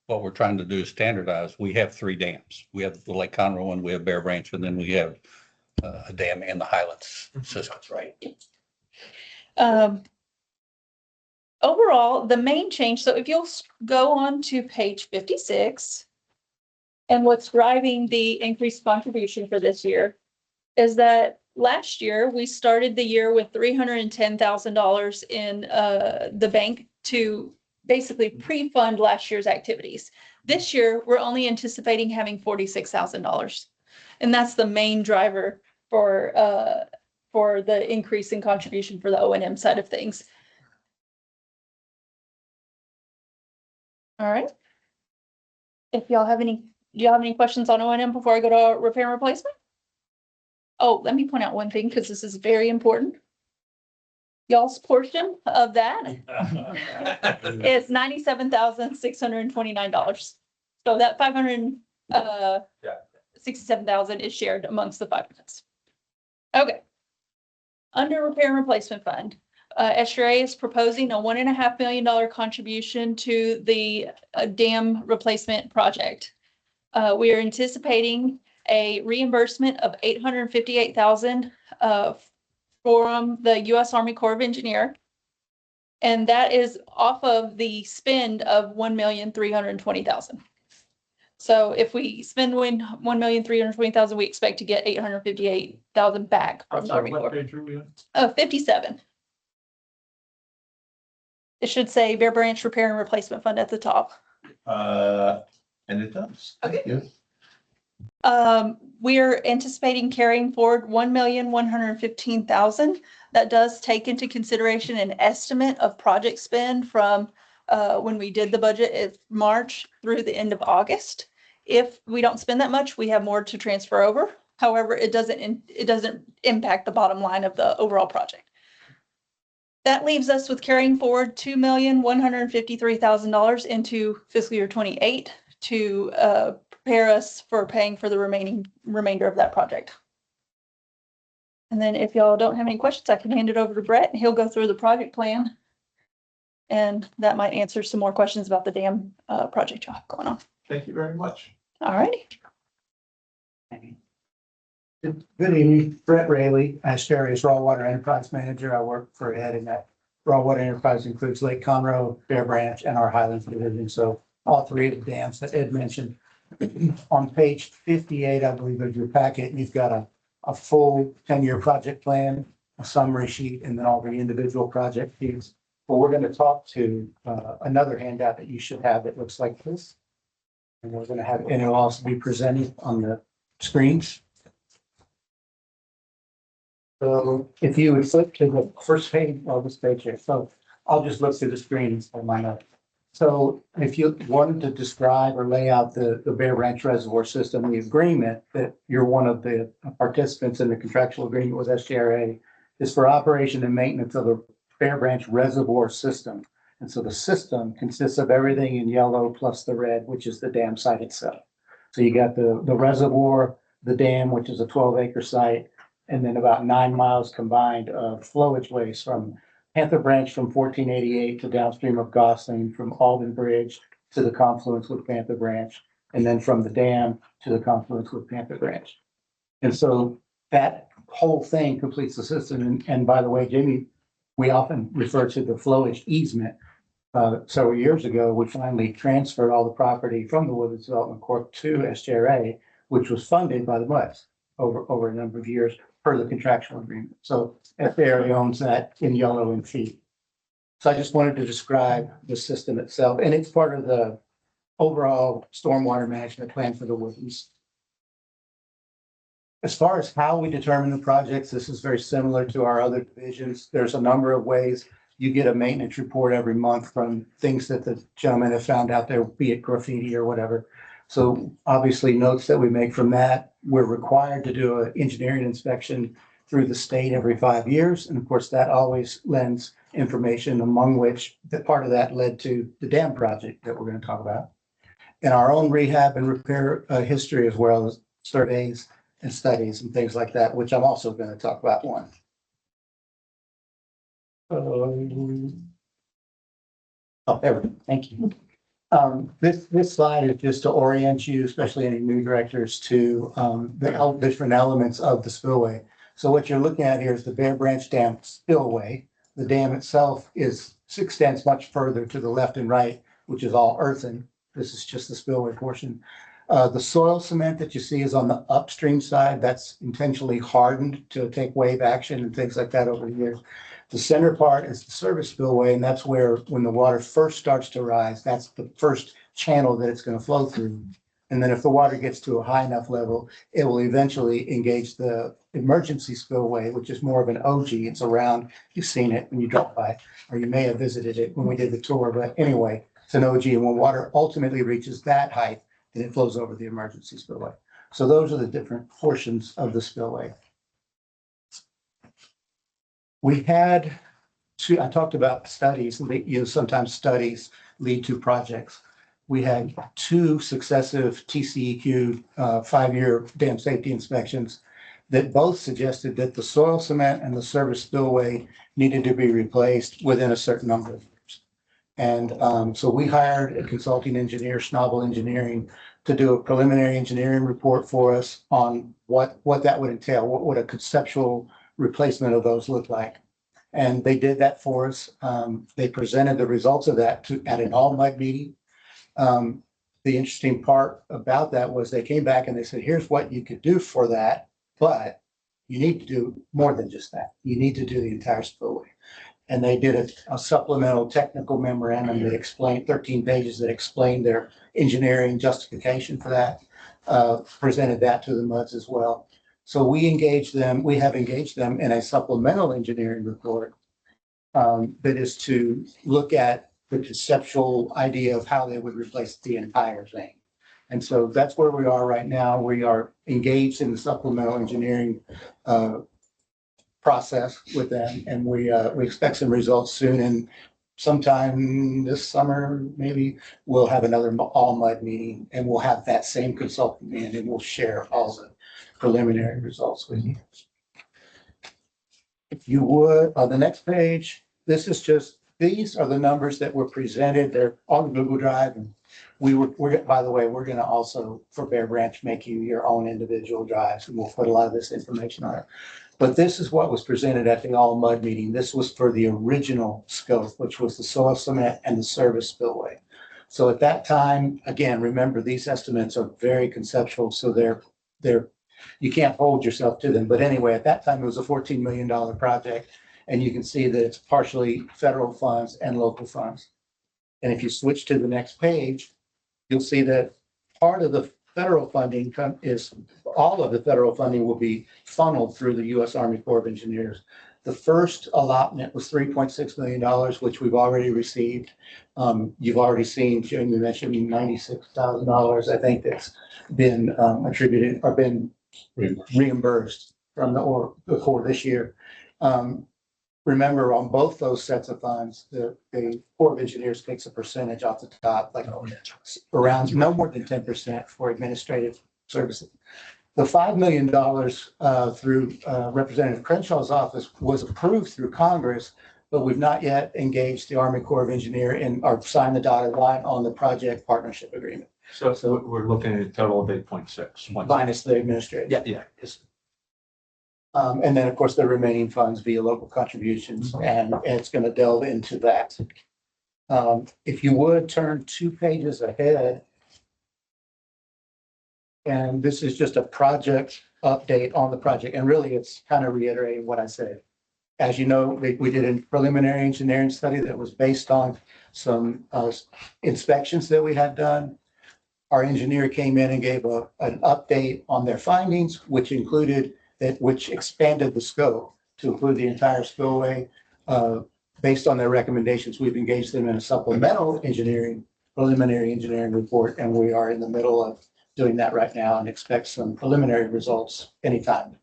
what we're trying to do is standardize. We have 3 dams. We have the Lake Conroe one, we have Bear Branch, and then we have a dam in the Highlands system. Right. Overall, the main change, so if you'll go on to page 56, and what's driving the increased contribution for this year is that last year we started the year with $310,000 in the bank to basically pre-fund last year's activities. This year, we're only anticipating having $46,000. And that's the main driver for the increase in contribution for the O&M side of things. All right. If y'all have do y'all have any questions on O&M before I go to repair and replacement? Oh, let me point out one thing, because this is very important. Y'all's portion of that is $97,629. So that $567,000 is shared amongst the 5 units. Okay. Under repair and replacement fund, SRA is proposing a $1.5 million contribution to the dam replacement project. We are anticipating a reimbursement of $858,000 from the U.S. Army Corps of Engineers. And that is off of the spend of $1,320,000. So if we spend $1,320,000, we expect to get $858,000 back from the Army Corps. 57. It should say Bear Branch Repair and Replacement Fund at the top. And it does. Okay. Yeah. We're anticipating carrying forward $1,115,000. That does take into consideration an estimate of project spend from when we did the budget in March through the end of August. If we don't spend that much, we have more to transfer over. However, it doesn't impact the bottom line of the overall project. That leaves us with carrying forward $2,153,000 into fiscal year 28 to prepare us for paying for the remainder of that project. And then if y'all don't have any questions, I can hand it over to Brett and he'll go through the project plan. And that might answer some more questions about the dam project you have going on. Thank you very much. All righty. Good evening, Brett Rayleigh, Asteria's Raw Water Enterprise Manager. I work for Ed, and that Raw Water Enterprise includes Lake Conroe, Bear Branch, and our Highlands Division. So all three of the dams that Ed mentioned. On page 58, I believe, of your packet, you've got a full 10-year project plan, a summary sheet, and then all the individual project fees. But we're going to talk to another handout that you should have that looks like this. And we're going to have, and it'll also be presented on the screens. So if you would flip to the first page, well, this page here, so I'll just look through the screens on my note. So if you wanted to describe or lay out the Bear Branch Reservoir System, the agreement that you're one of the participants in the contractual agreement with SGRA is for operation and maintenance of the Bear Branch Reservoir System. And so the system consists of everything in yellow plus the red, which is the dam site itself. So you got the reservoir, the dam, which is a 12-acre site, and then about 9 miles combined of flowage ways from Panther Branch from 1488 to downstream of Gosling, from Alden Bridge to the confluence with Panther Branch, and then from the dam to the confluence with Panther Branch. And so that whole thing completes the system. And by the way, Jamie, we often refer to the flowage easement. Several years ago, we finally transferred all the property from the Woodlands Development Corp to SGRA, which was funded by the MUDs over a number of years per the contractual agreement. So SGRA owns that in yellow and feet. So I just wanted to describe the system itself, and it's part of the overall stormwater management plan for the Woodlands. As far as how we determine the projects, this is very similar to our other divisions. There's a number of ways. You get a maintenance report every month from things that the gentlemen have found out there, be it graffiti or whatever. So obviously notes that we make from that, we're required to do an engineering inspection through the state every 5 years. And of course, that always lends information, among which that part of that led to the dam project that we're going to talk about. And our own rehab and repair history, as well as surveys and studies and things like that, which I'm also going to talk about one. There we go. Thank you. This slide is just to orient you, especially any new directors, to the different elements of the spillway. So what you're looking at here is the Bear Branch Dam spillway. The dam itself extends much further to the left and right, which is all earthen. This is just the spillway portion. The soil cement that you see is on the upstream side. That's intentionally hardened to take wave action and things like that over the years. The center part is the service spillway, and that's where, when the water first starts to rise, that's the first channel that it's going to flow through. And then if the water gets to a high enough level, it will eventually engage the emergency spillway, which is more of an OG. It's around, you've seen it when you drove by, or you may have visited it when we did the tour. But anyway, it's an OG. And when water ultimately reaches that height, then it flows over the emergency spillway. So those are the different portions of the spillway. We had two, I talked about studies, and sometimes studies lead to projects. We had 2 successive TCEQ 5-year dam safety inspections that both suggested that the soil cement and the service spillway needed to be replaced within a certain number of years. And so we hired a consulting engineer, Schnabel Engineering, to do a preliminary engineering report for us on what that would entail. What would a conceptual replacement of those look like? And they did that for us. They presented the results of that at an all-mud meeting. The interesting part about that was they came back and they said, here's what you could do for that, but you need to do more than just that. You need to do the entire spillway. And they did a supplemental technical memorandum that explained 13 pages that explained their engineering justification for that, presented that to the MUDs as well. So we have engaged them in a supplemental engineering report that is to look at the conceptual idea of how they would replace the entire thing. And so that's where we are right now. We are engaged in the supplemental engineering process with them, and we expect some results soon. And sometime this summer, maybe we'll have another all-mud meeting, and we'll have that same consultant in, and we'll share all the preliminary results with you. If you would, on the next page, this is just these are the numbers that were presented. They're on Google Drive. And by the way, we're going to also, for Bear Branch, make you your own individual drives, and we'll put a lot of this information on it. But this is what was presented at the all mud meeting. This was for the original scope, which was the soil cement and the service spillway. So at that time, again, remember, these estimates are very conceptual, so they're you can't hold yourself to them. But anyway, at that time, it was a $14 million project. And you can see that it's partially federal funds and local funds. And if you switch to the next page, you'll see that part of the federal funding all of the federal funding will be funneled through the U.S. Army Corps of Engineers. The first allotment was $3.6 million, which we've already received. You've already seen, Jamie mentioned $96,000, I think, that's been attributed or been reimbursed from the Corps this year. Remember, on both those sets of funds, the Corps of Engineers takes a percentage off the top, like around no more than 10% for administrative services. The $5 million through Representative Crenshaw's office was approved through Congress, but we've not yet engaged the Army Corps of Engineers or signed the dotted line on the project partnership agreement. So we're looking at a total of 8.6. Minus the administrative. Yeah. Yes. And then, of course, the remaining funds via local contributions, and it's going to delve into that. If you would turn 2 pages ahead. And this is just a project update on the project. And really, it's kind of reiterating what I said. As you know, we did a preliminary engineering study that was based on some inspections that we had done. Our engineer came in and gave an update on their findings, which expanded the scope to include the entire spillway. Based on their recommendations, we've engaged them in a supplemental preliminary engineering report, and we are in the middle of doing that right now and expect some preliminary results anytime,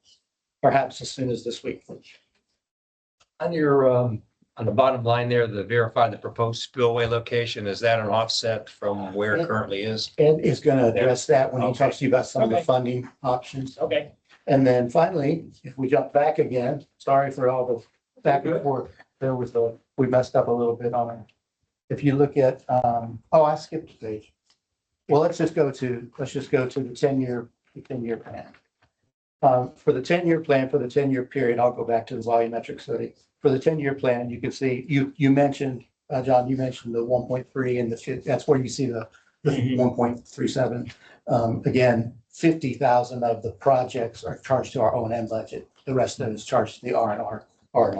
perhaps as soon as this week. On your, on the bottom line there, the verify the proposed spillway location, is that an offset from where it currently is? Ed is going to address that when he talks to you about some of the funding options. Okay. And then finally, if we jump back again, sorry for all the back and forth, we messed up a little bit on it. If you look at, I skipped a page. Well, let's just go to the 10-year plan. For the 10-year plan, for the 10-year period, I'll go back to the volumetric study. For the 10-year plan, you can see, you mentioned, John, you mentioned the 1.3 and that's where you see the 1.37. Again, 50,000 of the projects are charged to our O&M budget. The rest of it is charged to the R&R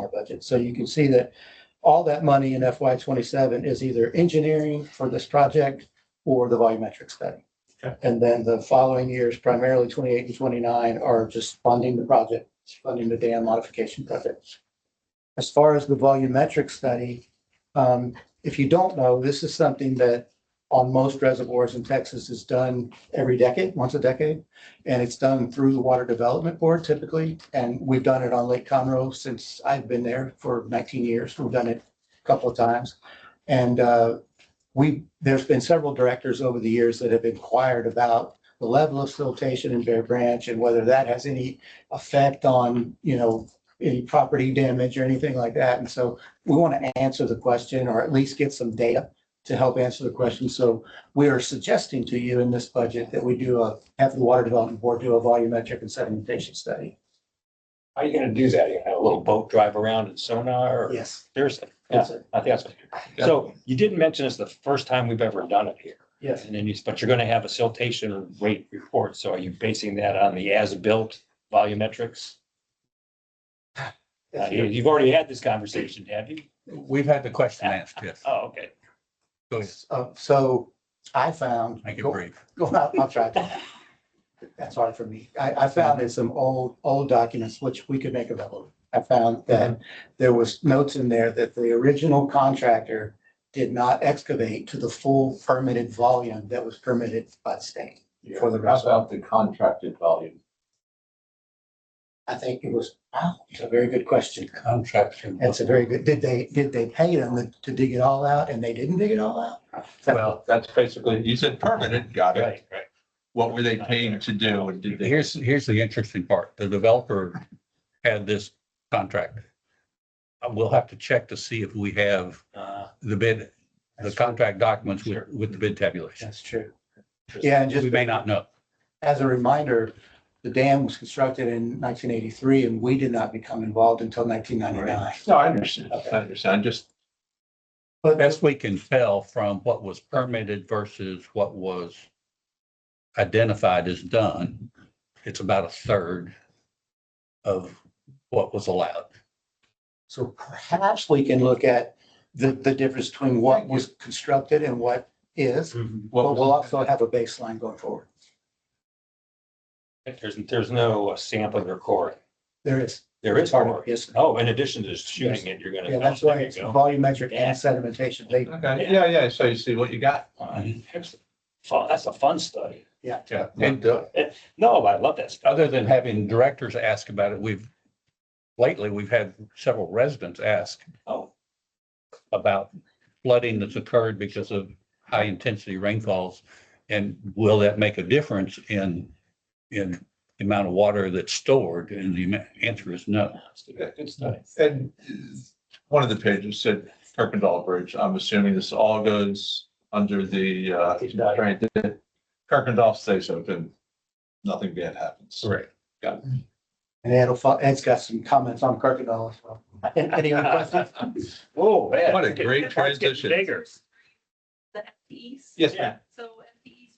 budget. So you can see that all that money in FY27 is either engineering for this project or the volumetric study. Okay. And then the following years, primarily 28 and 29, are just funding the project, funding the dam modification project. As far as the volumetric study, if you don't know, this is something that on most reservoirs in Texas is done every decade, once a decade. And it's done through the Water Development Board typically. And we've done it on Lake Conroe since I've been there for 19 years. We've done it a couple of times. And there's been several directors over the years that have inquired about the level of siltation in Bear Branch and whether that has any effect on, any property damage or anything like that. And so we want to answer the question, or at least get some data to help answer the question. So we are suggesting to you in this budget that we have the Water Development Board do a volumetric and sedimentation study. How are you gonna do that? You have a little boat drive around and sonar or? Yes. Seriously? Yes, Yeah, sir. I think that's. So you didn't mention it's the first time we've ever done it here. Yes. And then but you're gonna have a siltation rate report. So are you basing that on the as-built volumetrics? You've already had this conversation, have you? We've had the question asked, yes. Oh, okay. Go ahead, So I found. make it brief. I'll try to. That's hard for me. I found in some old documents, which we could make available. I found that there was notes in there that the original contractor did not excavate to the full permitted volume that was permitted by the state. For the How about the contracted volume? I think it was, it's a very good question. Contractor. It's a very good, did they pay them to dig it all out and they didn't dig it all out? Well, that's basically, you said permanent, got it. Right. What were they paying to do and did they? Here's the interesting part. The developer had this contract. we'll have to check to see if we have the bid, the contract documents with the bid tabulation. That's true. Yeah, and just We may not know. as a reminder, the dam was constructed in 1983 and we did not become involved until 1999. No, I understand. I understand. Just, But Best we can tell from what was permitted versus what was identified as done, it's about a third of what was allowed. so perhaps we can look at the difference between what was constructed and what is, but we'll also have a baseline going forward. There's no sampling or coring. There is. There is Part of coring. it, yes. Oh, in addition to just shooting it, you're gonna. Yeah, that's why There you it's go. volumetric and sedimentation. They, okay, yeah, so you see what you got. That's a fun study. Yeah. And No, I love that stuff. other than having directors ask about it, lately, we've had several residents ask Oh, about flooding that's occurred because of high intensity rainfalls. And will that make a difference in the amount of water that's stored? And the answer is no. good study. And one of the pages said Kirkendall Bridge. I'm assuming this all goes under the, Kirkendall stays open. Nothing bad happens. Right. and Ed's got some comments on Kirkendall as well. Any other questions? Oh, man. What a great It's getting transition. bigger. The FTEs. Yes, Yeah. ma'am. So FTEs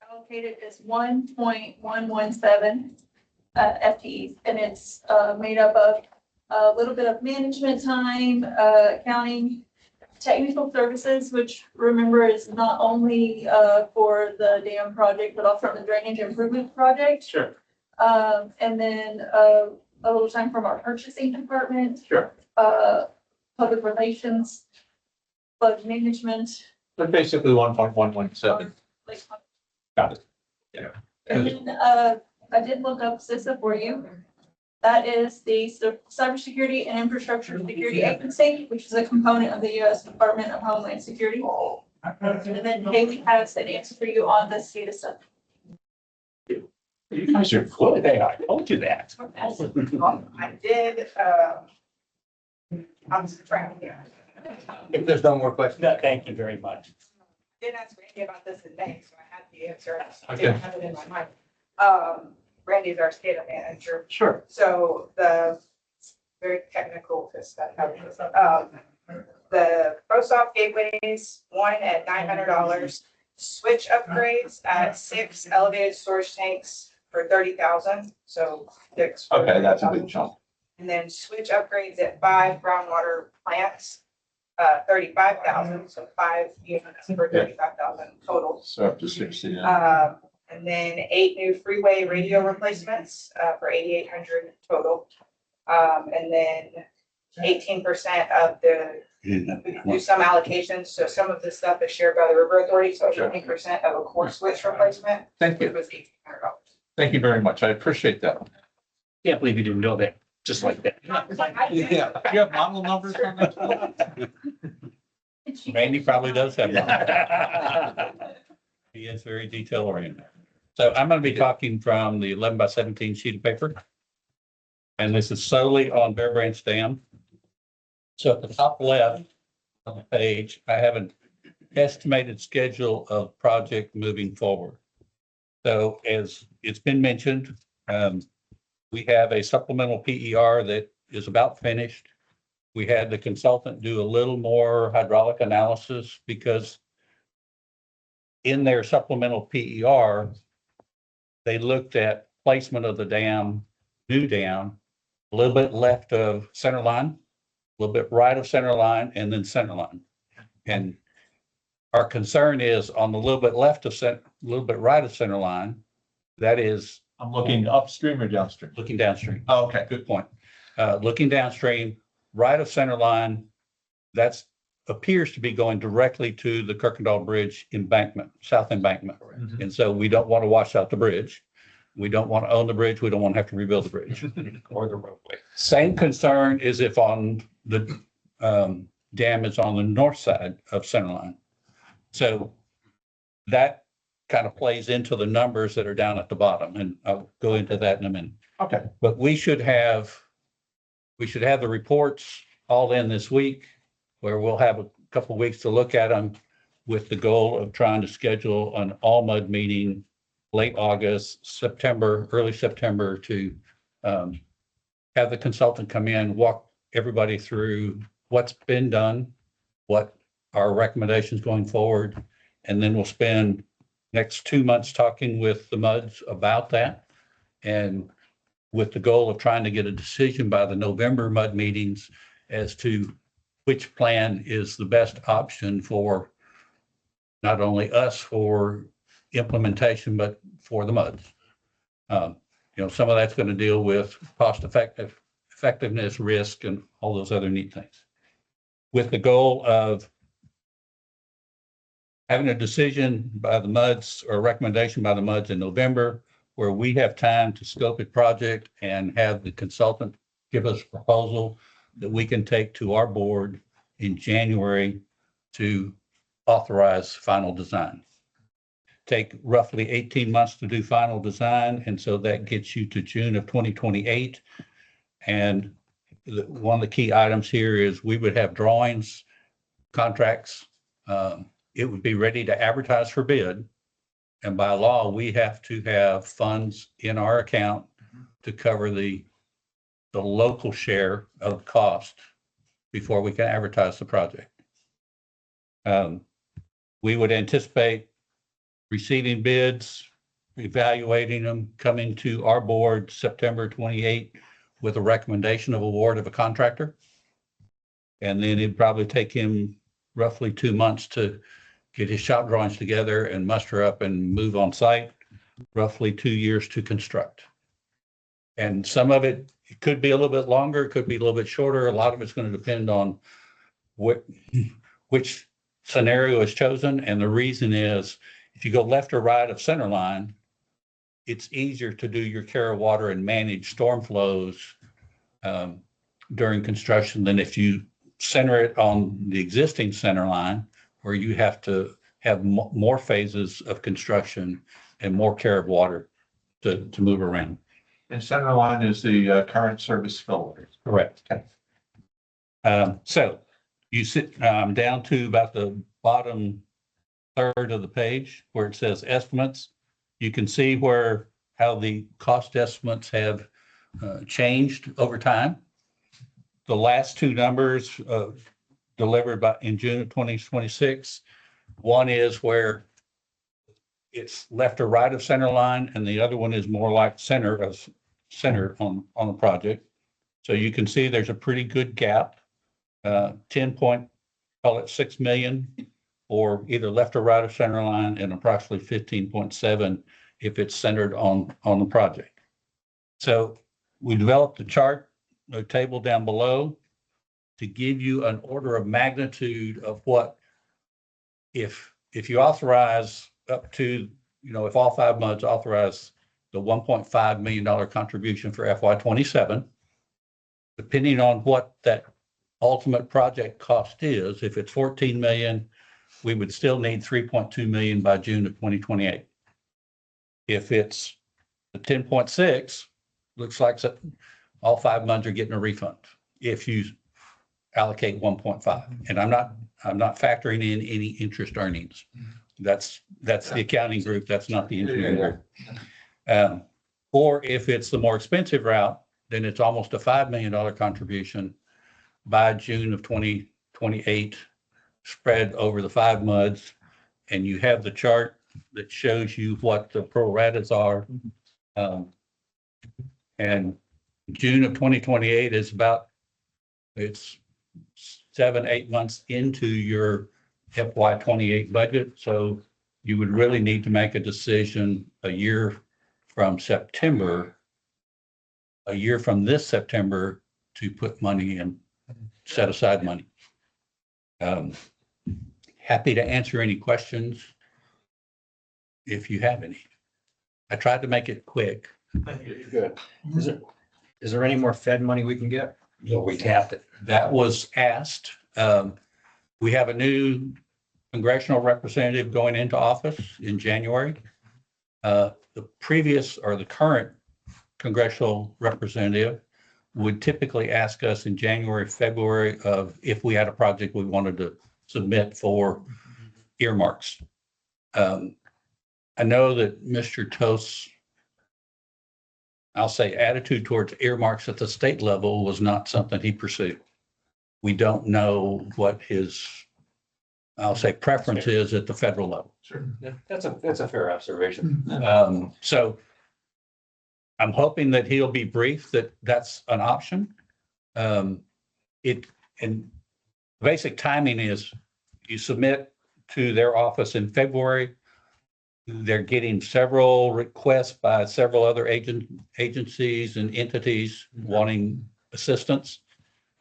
allocated is 1.117 FTEs, and it's made up of a little bit of management time, accounting, technical services, which remember is not only for the dam project, but also the drainage improvement project. Sure. And then a little time from our purchasing department. Sure. Public relations, budget management, But basically 1.117. like. Got it. And then, I did look up CISA for you. That is the Cybersecurity and Infrastructure Security Agency, which is a component of the U.S. Department of Homeland Security. And then Haley has an answer for you on the CISA. You guys are good. Hey, I told you that. I did, I'm just trying to. If there's no more questions. No, thank you very much. Did ask Randy about this in May, so I had the answer. I Okay. didn't have it in my mind. Randy's our SCADA manager. Sure. So the very technical, the ProSoft gateways, one at $900, switch upgrades at 6 elevated storage tanks for 30,000. So 6. for Okay, that's a 30,000. big chunk. And then switch upgrades at 5 groundwater plants, 35,000, so 5 units for 35,000 total. So up to 60, yeah. And then 8 new freeway radio replacements, for 8,800 total. And then 18% of we do some allocations, so some of this stuff is shared by the River Authority, so 18% of a core switch replacement, Thank which you. was $1,800. Thank you very much. I appreciate that. Can't believe you didn't know that, just like that. Yeah. Do you have model numbers on that? Randy probably does have that. He is very detail oriented. So I'm going to be talking from the 11 by 17 sheet of paper. And this is solely on Bear Branch Dam. So at the top left of the page, I have an estimated schedule of project moving forward. So as it's been mentioned, we have a supplemental PER that is about finished. We had the consultant do a little more hydraulic analysis because in their supplemental PER, they looked at placement of the dam, new dam, a little bit left of center line, a little bit right of center line, and then center line. And our concern is on the little bit left of center, a little bit right of center line, that is I'm looking upstream or downstream? looking downstream. Oh, okay. Good point. Looking downstream, right of center line, that's appears to be going directly to the Kirkendall Bridge embankment, south embankment. Mhm. And so we don't want to wash out the bridge. We don't want to own the bridge. We don't want to have to rebuild the bridge. Or the roadway. Same concern is if on the dam is on the north side of centerline. So that kind of plays into the numbers that are down at the bottom, and I'll go into that in a minute. Okay. But we should have we should have the reports all in this week, where we'll have a couple of weeks to look at them with the goal of trying to schedule an all mud meeting late August, September, early September to have the consultant come in, walk everybody through what's been done, what our recommendations going forward, and then we'll spend next 2 months talking with the MUDs about that, and with the goal of trying to get a decision by the November MUD meetings as to which plan is the best option for not only us for implementation, but for the MUDs. Some of that's going to deal with cost effectiveness, risk, and all those other neat things, with the goal of having a decision by the MUDs or a recommendation by the MUDs in November, where we have time to scope a project and have the consultant give us a proposal that we can take to our board in January to authorize final design. Take roughly 18 months to do final design, and so that gets you to June of 2028. And one of the key items here is we would have drawings, contracts. It would be ready to advertise for bid. And by law, we have to have funds in our account to cover the local share of cost before we can advertise the project. We would anticipate receiving bids, evaluating them, coming to our board September 28 with a recommendation of award of a contractor. And then it'd probably take him roughly 2 months to get his shop drawings together and muster up and move on site, roughly 2 years to construct. And some of it could be a little bit longer, it could be a little bit shorter. A lot of it's going to depend on which scenario is chosen. And the reason is, if you go left or right of center line, it's easier to do your care of water and manage storm flows during construction than if you center it on the existing center line, where you have to have more phases of construction and more care of water to move around. And center line is the current service spillway. Correct. So you sit down to about the bottom third of the page where it says estimates. You can see how the cost estimates have changed over time. The last two numbers delivered in June of 2026. One is where it's left or right of center line, and the other one is more like center on the project. So you can see there's a pretty good gap, 10.6 million or either left or right of center line, and approximately 15.7 if it's centered on the project. So we developed a chart, a table down below to give you an order of magnitude of what, if you authorize up to, if all 5 MUDs authorize the $1.5 million contribution for FY27, depending on what that ultimate project cost is, if it's 14 million, we would still need 3.2 million by June of 2028. If it's the 10.6, looks like all 5 MUDs are getting a refund if you allocate 1.5. And I'm not factoring in any interest earnings. That's the accounting group. That's not the engineering group. Or if it's the more expensive route, then it's almost a $5 million contribution by June of 2028, spread over the 5 MUDs. And you have the chart that shows you what the pro ratas are. And June of 2028 is it's 7-8 months into your FY28 budget. So you would really need to make a decision a year from this September to put money in, set aside money. Happy to answer any questions if you have any. I tried to make it quick. Good. Is there any more Fed money we can get? No, we tapped it. That was asked. We have a new congressional representative going into office in January. The previous or the current congressional representative would typically ask us in January, February of if we had a project we wanted to submit for earmarks. I know that Mr. Toast's, I'll say, attitude towards earmarks at the state level was not something he pursued. We don't know what his, I'll say, preference is at the federal level. Sure. That's a fair observation. So I'm hoping that he'll be brief, that that's an option. And basic timing is you submit to their office in February. They're getting several requests by several other agencies and entities wanting assistance.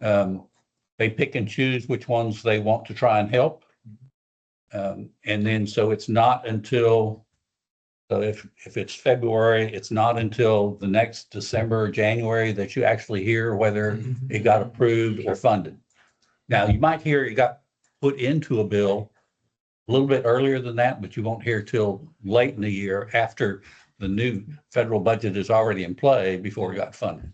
They pick and choose which ones they want to try and help. And then, so it's not until, so if it's February, it's not until the next December or January that you actually hear whether it got approved or funded. Now, you might hear it got put into a bill a little bit earlier than that, but you won't hear till late in the year after the new federal budget is already in play before it got funded.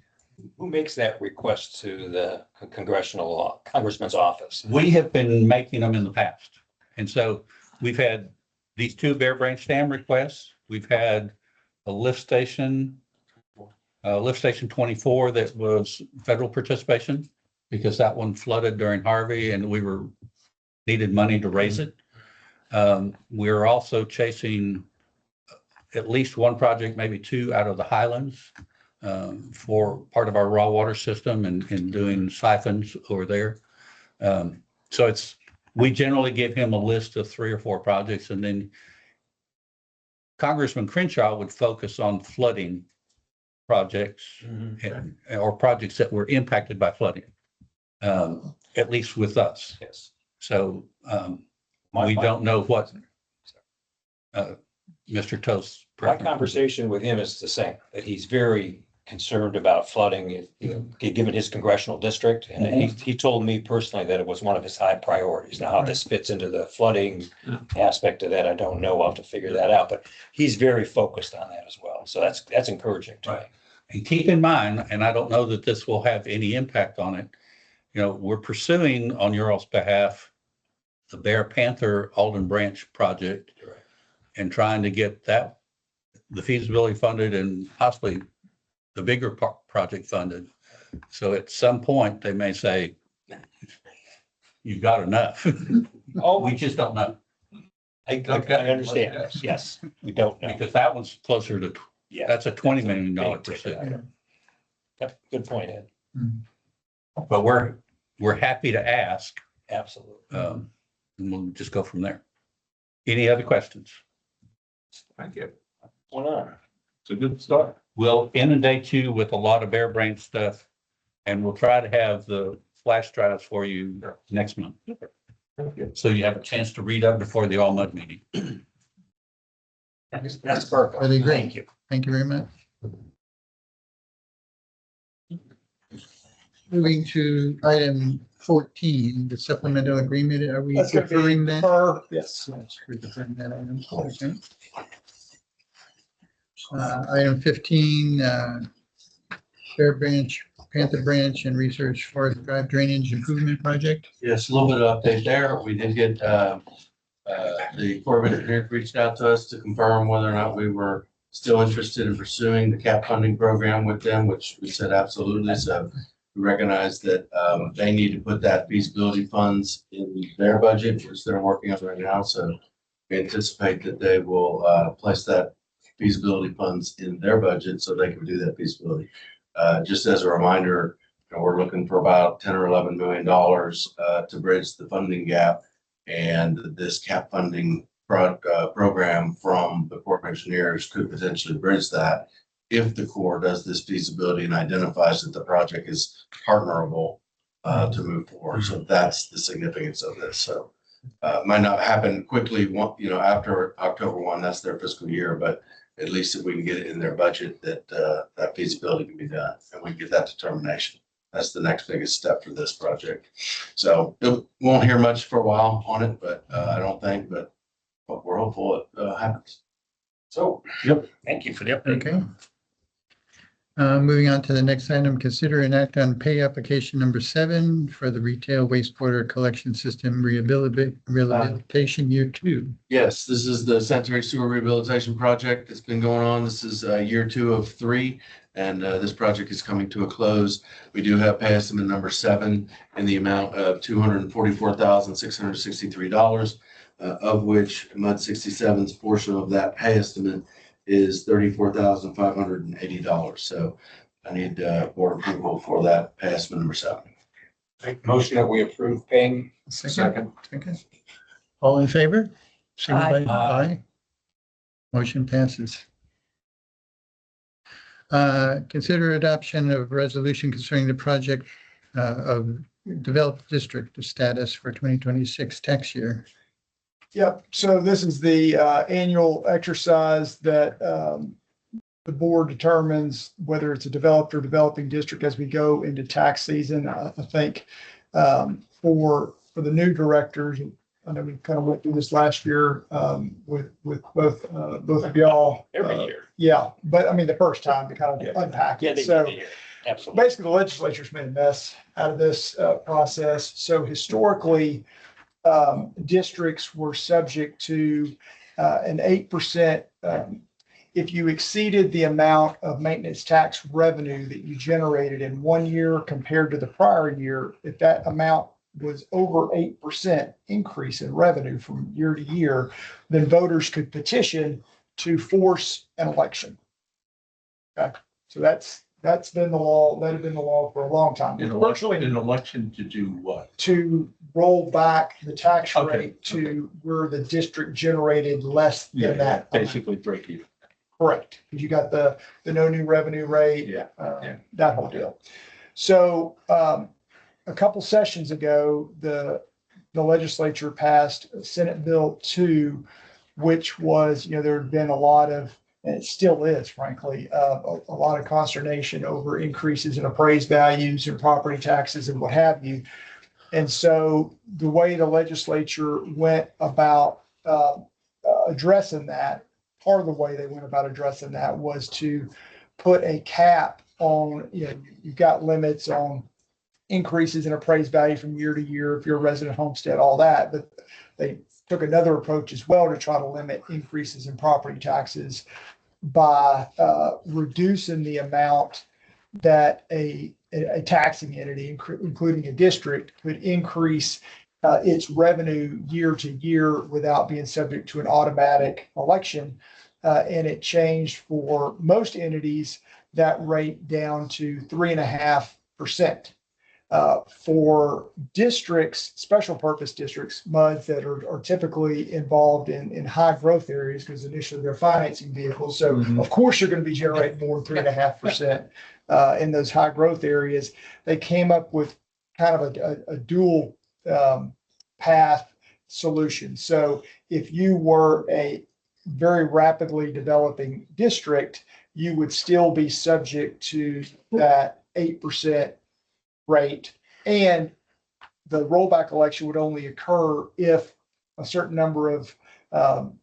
Who makes that request to the congressman's office? We have been making them in the past. And so we've had these two Bear Branch Dam requests. We've had a lift station 24 that was federal participation because that one flooded during Harvey and we needed money to raise it. We're also chasing at least one project, maybe two out of the Highlands for part of our raw water system and doing siphons over there. So we generally give him a list of 3 or 4 projects, and then Congressman Crenshaw would focus on flooding projects or projects that were impacted by flooding, at least with us. Yes. So we don't know what Mr. Toast's My preference. conversation with him is the same, that he's very concerned about flooding, given his congressional district. And he told me personally that it was one of his high priorities. Now, how this fits into the flooding aspect of that, I don't know. I'll have to figure that out, but he's very focused on that as well. So that's encouraging to me. And keep in mind, and I don't know that this will have any impact on it, we're pursuing on your all's behalf the Bear Panther Alden Branch project and trying to get the feasibility funded and possibly the bigger project funded. So at some point, they may say, you've got enough. We just don't know. I understand. Yes, we don't know. Because that one's closer to, Yeah. that's a $20 million pursuit. Yep, good point, Ed. But we're happy to ask. Absolutely. And we'll just go from there. Any other questions? Thank you. Why not? It's a good start. We'll inundate you with a lot of Bear Branch stuff, and we'll try to have the flash drives for you next month. So you have a chance to read up before the all mud meeting. That's perfect. That'd be great. Thank you. Thank you very much. Moving to item 14, the supplemental agreement. Are we referring that? Yes. Yes, we're deferring that item. Okay. Item 15, Bear Branch, Panther Branch and Research Forest Drive Drainage Improvement Project. Yes, a little bit of update there. We did get, the Corps of Engineers reached out to us to confirm whether or not we were still interested in pursuing the CAP funding program with them, which we said absolutely. So we recognize that, they need to put that feasibility funds in their budget, which they're working on right now. So we anticipate that they will, place that feasibility funds in their budget so they can do that feasibility. Just as a reminder, we're looking for about 10 or 11 million dollars to bridge the funding gap, and this CAP funding program from the Corps of Engineers could potentially bridge that if the Corps does this feasibility and identifies that the project is partnerable to move forward. So that's the significance of this. So might not happen quickly, after October 1, that's their fiscal year, but at least if we can get it in their budget, that that feasibility can be done and we get that determination. That's the next biggest step for this project. So it won't hear much for a while on it, but I don't think, but we're hopeful it happens. So, thank you for the update. Okay. Moving on to the next item, consider an act on pay application number 7 for the retail wastewater collection system rehabilitation year 2. Yes, this is the sanitary sewer rehabilitation project that's been going on. This is year 2 of 3, and this project is coming to a close. We do have pay estimate number 7 in the amount of $244,663, of which MUD 67's portion of that pay estimate is $34,580. So I need board approval for that pay estimate number 7. Make motion that we approve paying. Second. All in favor? Signify by aye. Motion passes. Consider adoption of resolution concerning the project of developed district status for 2026 tax year. Yep, so this is the annual exercise that the board determines whether it's a developed or developing district as we go into tax season. I think for the new directors, I know we kind of went through this last year with both of y'all. Every year. Yeah, but I mean, the first time to kind of unpack it. So Absolutely. basically, the legislature's made a mess out of this process. So historically, districts were subject to an 8%. If you exceeded the amount of maintenance tax revenue that you generated in 1 year compared to the prior year, if that amount was over 8% increase in revenue from year to year, then voters could petition to force an election. Okay, so that's been the law. That had been the law for a long time. An election to do what? To roll back the tax Okay, rate to where the district generated less than that. Basically break even. Correct, because you got the no new revenue rate. Yeah. That whole deal. So a couple sessions ago, the legislature passed Senate Bill 2, which was, there had been a lot of, and it still is, frankly, a lot of consternation over increases in appraised values and property taxes and what have you. And so the way the legislature went about addressing that, part of the way they went about addressing that was to put a cap on, you've got limits on increases in appraised value from year to year if you're a resident homestead, all that. But they took another approach as well to try to limit increases in property taxes by reducing the amount that a taxing entity, including a district, could increase its revenue year to year without being subject to an automatic election. And it changed for most entities that rate down to 3.5%. For districts, special purpose districts, MUDs that are typically involved in high growth areas because initially they're financing vehicles. So of course you're going to be generating more than 3.5% in those high growth areas. They came up with kind of a dual path solution. So if you were a very rapidly developing district, you would still be subject to that 8% rate, and the rollback election would only occur if a certain number of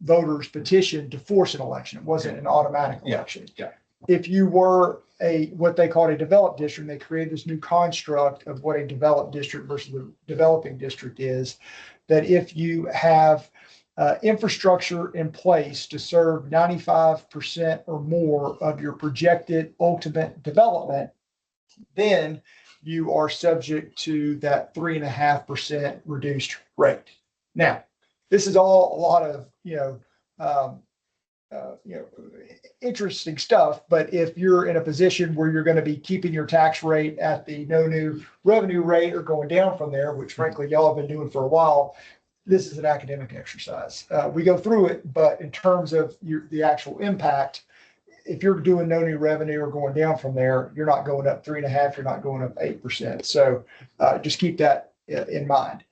voters petitioned to force an election. It wasn't an automatic election. Yeah. If you were what they called a developed district, they created this new construct of what a developed district versus a developing district is, that if you have infrastructure in place to serve 95% or more of your projected ultimate development, then you are subject to that 3.5% reduced rate. Now, this is all a lot of, interesting stuff, but if you're in a position where you're going to be keeping your tax rate at the no new revenue rate or going down from there, which frankly y'all have been doing for a while, this is an academic exercise. We go through it, but in terms of the actual impact, if you're doing no new revenue or going down from there, you're not going up 3.5%, you're not going up 8%. So just keep that in mind.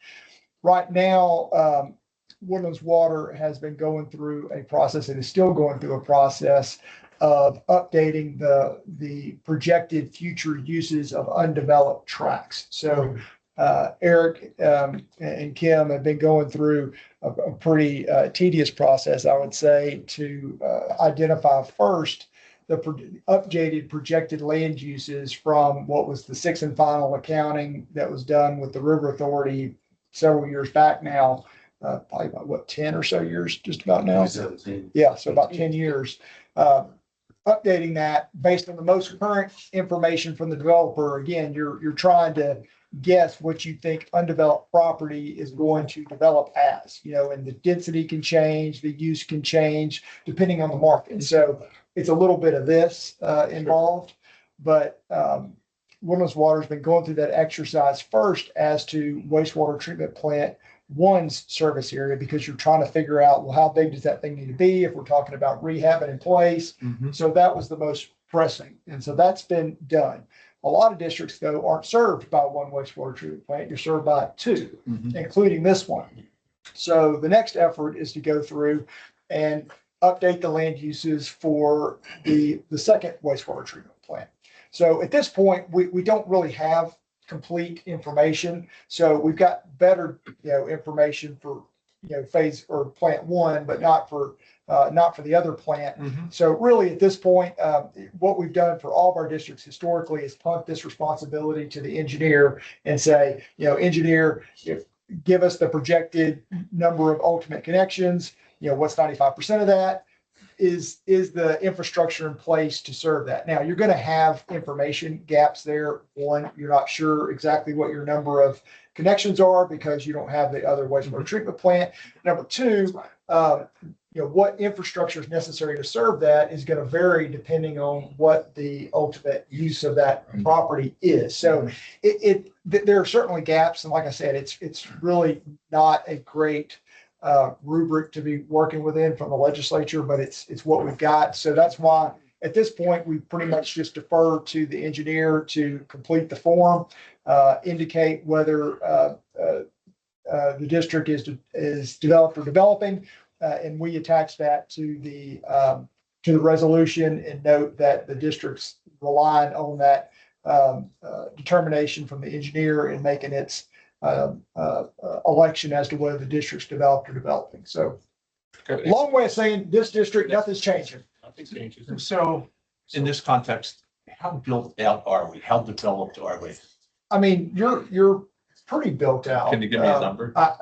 Right now, Woodlands Water has been going through a process and is still going through a process of updating the projected future uses of undeveloped tracts. So Eric and Kim have been going through a pretty tedious process, I would say, to identify first the updated projected land uses from what was the sixth and final accounting that was done with the River Authority several years back now, probably about what, 10 or so years, just about now. 2017. Yeah, so about 10 years. Updating that based on the most current information from the developer. Again, you're trying to guess what you think undeveloped property is going to develop as, and the density can change, the use can change depending on the market. So it's a little bit of this involved, but Woodlands Water's been going through that exercise first as to wastewater treatment plant one's service area, because you're trying to figure out, well, how big does that thing need to be if we're talking about rehabbing in place? So that was the most pressing. And so that's been done. A lot of districts, though, aren't served by one wastewater treatment plant. You're served by two, including this one. So the next effort is to go through and update the land uses for the second wastewater treatment plant. So at this point, we don't really have complete information. So we've got better, information for, phase or plant one, but not for the other plant. So really at this point, what we've done for all of our districts historically is punt this responsibility to the engineer and say, engineer, give us the projected number of ultimate connections. What's 95% of that? Is the infrastructure in place to serve that? Now, you're going to have information gaps there. One, you're not sure exactly what your number of connections are because you don't have the other wastewater treatment plant. Number two, what infrastructure is necessary to serve that is going to vary depending on what the ultimate use of that property is. So there are certainly gaps. And like I said, it's really not a great rubric to be working within from the legislature, but it's what we've got. So that's why at this point, we pretty much just defer to the engineer to complete the form, indicate whether the district is developed or developing, and we attach that to the resolution and note that the district's relying on that determination from the engineer in making its election as to whether the district's developed or developing. So long way of saying this district, nothing's changing. So in this context, how built out are we? How developed are we? I mean, you're pretty built out. Can you give me a number? I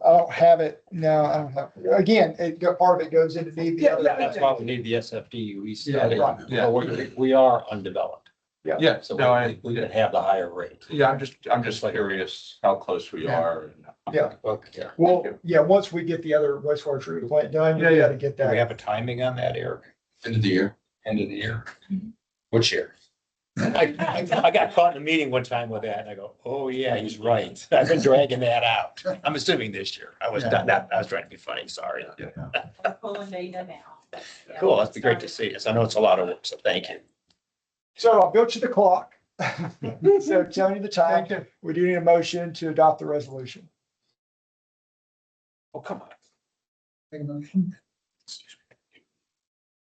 don't have it. No, I don't have. Again, part of it goes into need the other. That's why we need the SFDUE study. right. Yeah. We are undeveloped. Yeah, So no, we could have the higher rate. yeah, I'm just curious how close we are. Yeah. Okay. Well, yeah, once we get the other wastewater treatment plant done, you gotta get Do we that. have a timing on that, Eric? End of the year. End of the year? Which year? I got caught in a meeting one time with that and I go, oh yeah, he's right. I've been dragging that out. I'm assuming this year. I was trying to be funny, sorry. Pulling data now. Cool, that's great to see. Yes, I know it's a lot of work, so thank you. So I built you the clock. So telling you the time, we do need a motion to adopt the resolution. Oh, come on. Take a motion.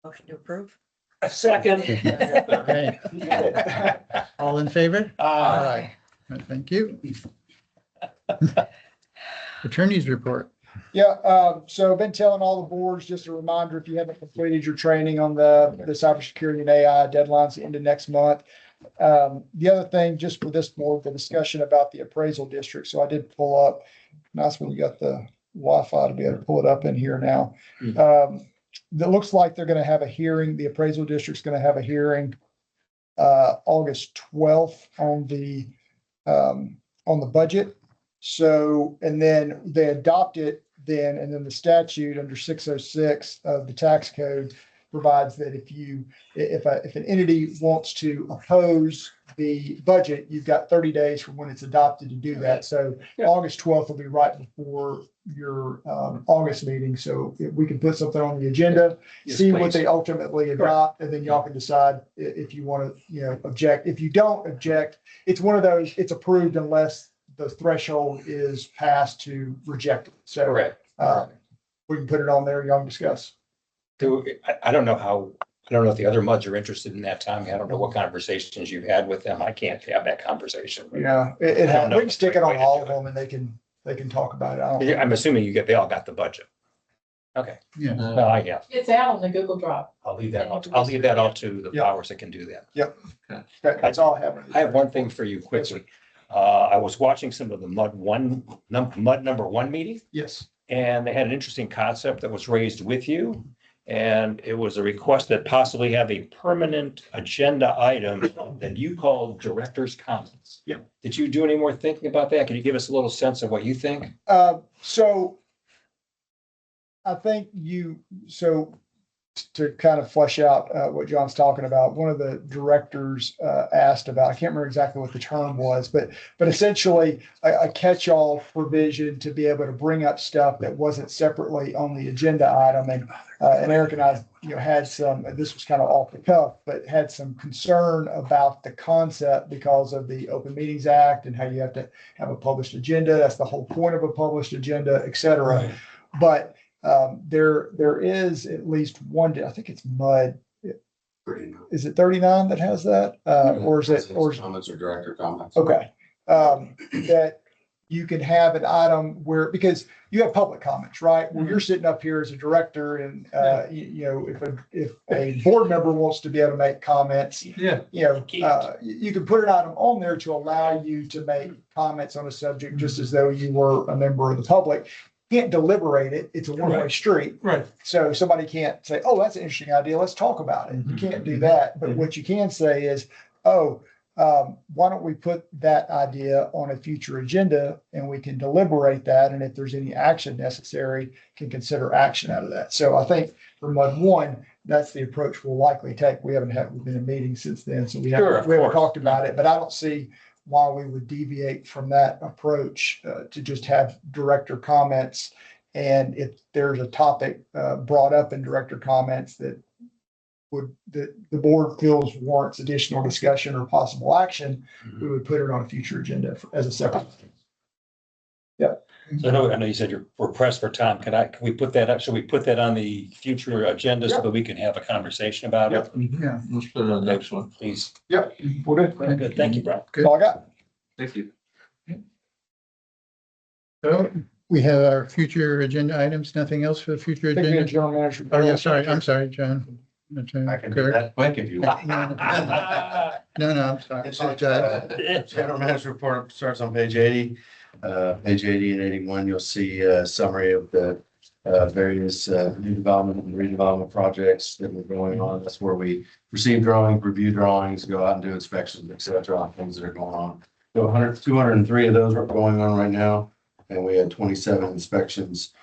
Motion to approve? A second. Okay. All in favor? Aye. Thank you. Attorney's report. Yeah, so I've been telling all the boards, just a reminder, if you haven't completed your training on the cybersecurity and AI deadlines into next month. The other thing, just for this board, the discussion about the appraisal district. So I did pull up, nice when you got the Wi-Fi to be able to pull it up in here now. That looks like they're going to have a hearing. The appraisal district's going to have a hearing August 12th on the budget. So, and then they adopt it then, and then the statute under 606 of the tax code provides that if an entity wants to oppose the budget, you've got 30 days from when it's adopted to do that. So August 12th will be right before your August meeting. So we can put something on the agenda, see what they ultimately adopt, and then y'all can decide if you want to, object. If you don't object, it's one of those, it's approved unless the threshold is passed to reject it. So Correct. We can put it on there, y'all can discuss. I don't know if the other MUDs are interested in that, Tommy. I don't know what conversations you've had with them. I can't have that conversation. Yeah, we can stick it on all of them and they can talk about it. I'm assuming they all got the budget. Okay. Yeah. No, I have. It's out on the Google Drive. I'll leave that out. I'll leave that out to the Yeah. powers that can do that. That's all I have. I have one thing for you quickly. I was watching some of the Mud number one meeting, Yes. and they had an interesting concept that was raised with you. And it was a request that possibly have a permanent agenda item that you call director's comments. Yeah. Did you do any more thinking about that? Can you give us a little sense of what you think? So I think so to kind of flesh out what John's talking about, one of the directors asked about, I can't remember exactly what the term was, but essentially a catch-all provision to be able to bring up stuff that wasn't separately on the agenda item. And Eric and I, had some, this was kind of off the cuff, but had some concern about the concept because of the Open Meetings Act and how you have to have a published agenda. That's the whole point of a published agenda, et cetera. Right. But there is at least one, I think it's MUD. Is it 39 that has that? Or is it, Comments or director comments. okay. That you can have an item where, because you have public comments, right? When you're sitting up here as a director and, if a board member wants to be able to make comments, Yeah. you can put an item on there to allow you to make comments on a subject, just as though you were a member of the public. Can't deliberate it. It's a one-way street. Right. So somebody can't say, oh, that's an interesting idea. Let's talk about it. You can't do that. But what you can say is, why don't we put that idea on a future agenda and we can deliberate that. And if there's any action necessary, can consider action out of that. So I think for MUD 1, that's the approach we'll likely take. We've been in meetings since then, so we haven't talked about it, but I don't see why we would deviate from that approach to just have director comments. And if there's a topic brought up in director comments that the board feels warrants additional discussion or possible action, we would put it on a future agenda as a separate. Yeah. So I know you said we're pressed for time. Can we put that up? Should we put that on the future agenda so that we can have a conversation about it? Yeah. Let's put it on the next one. Please. Yep. We're good. Good. Thank you, Brian. That's all I got. Thank you. So we have our future agenda items. Nothing else for the future I think we have agenda? general manager. Oh, yeah, sorry. I'm sorry, John. I can do Kurt. that quick if you want. No, I'm sorry. It's, Apologize. General manager report starts on page 80. Page 80 and 81, you'll see a summary of the various new development and redevelopment projects that were going on. That's where we receive drawings, review drawings, go out and do inspections, et cetera, on things that are going on. So 203 of those are going on right now. And we had 27 inspections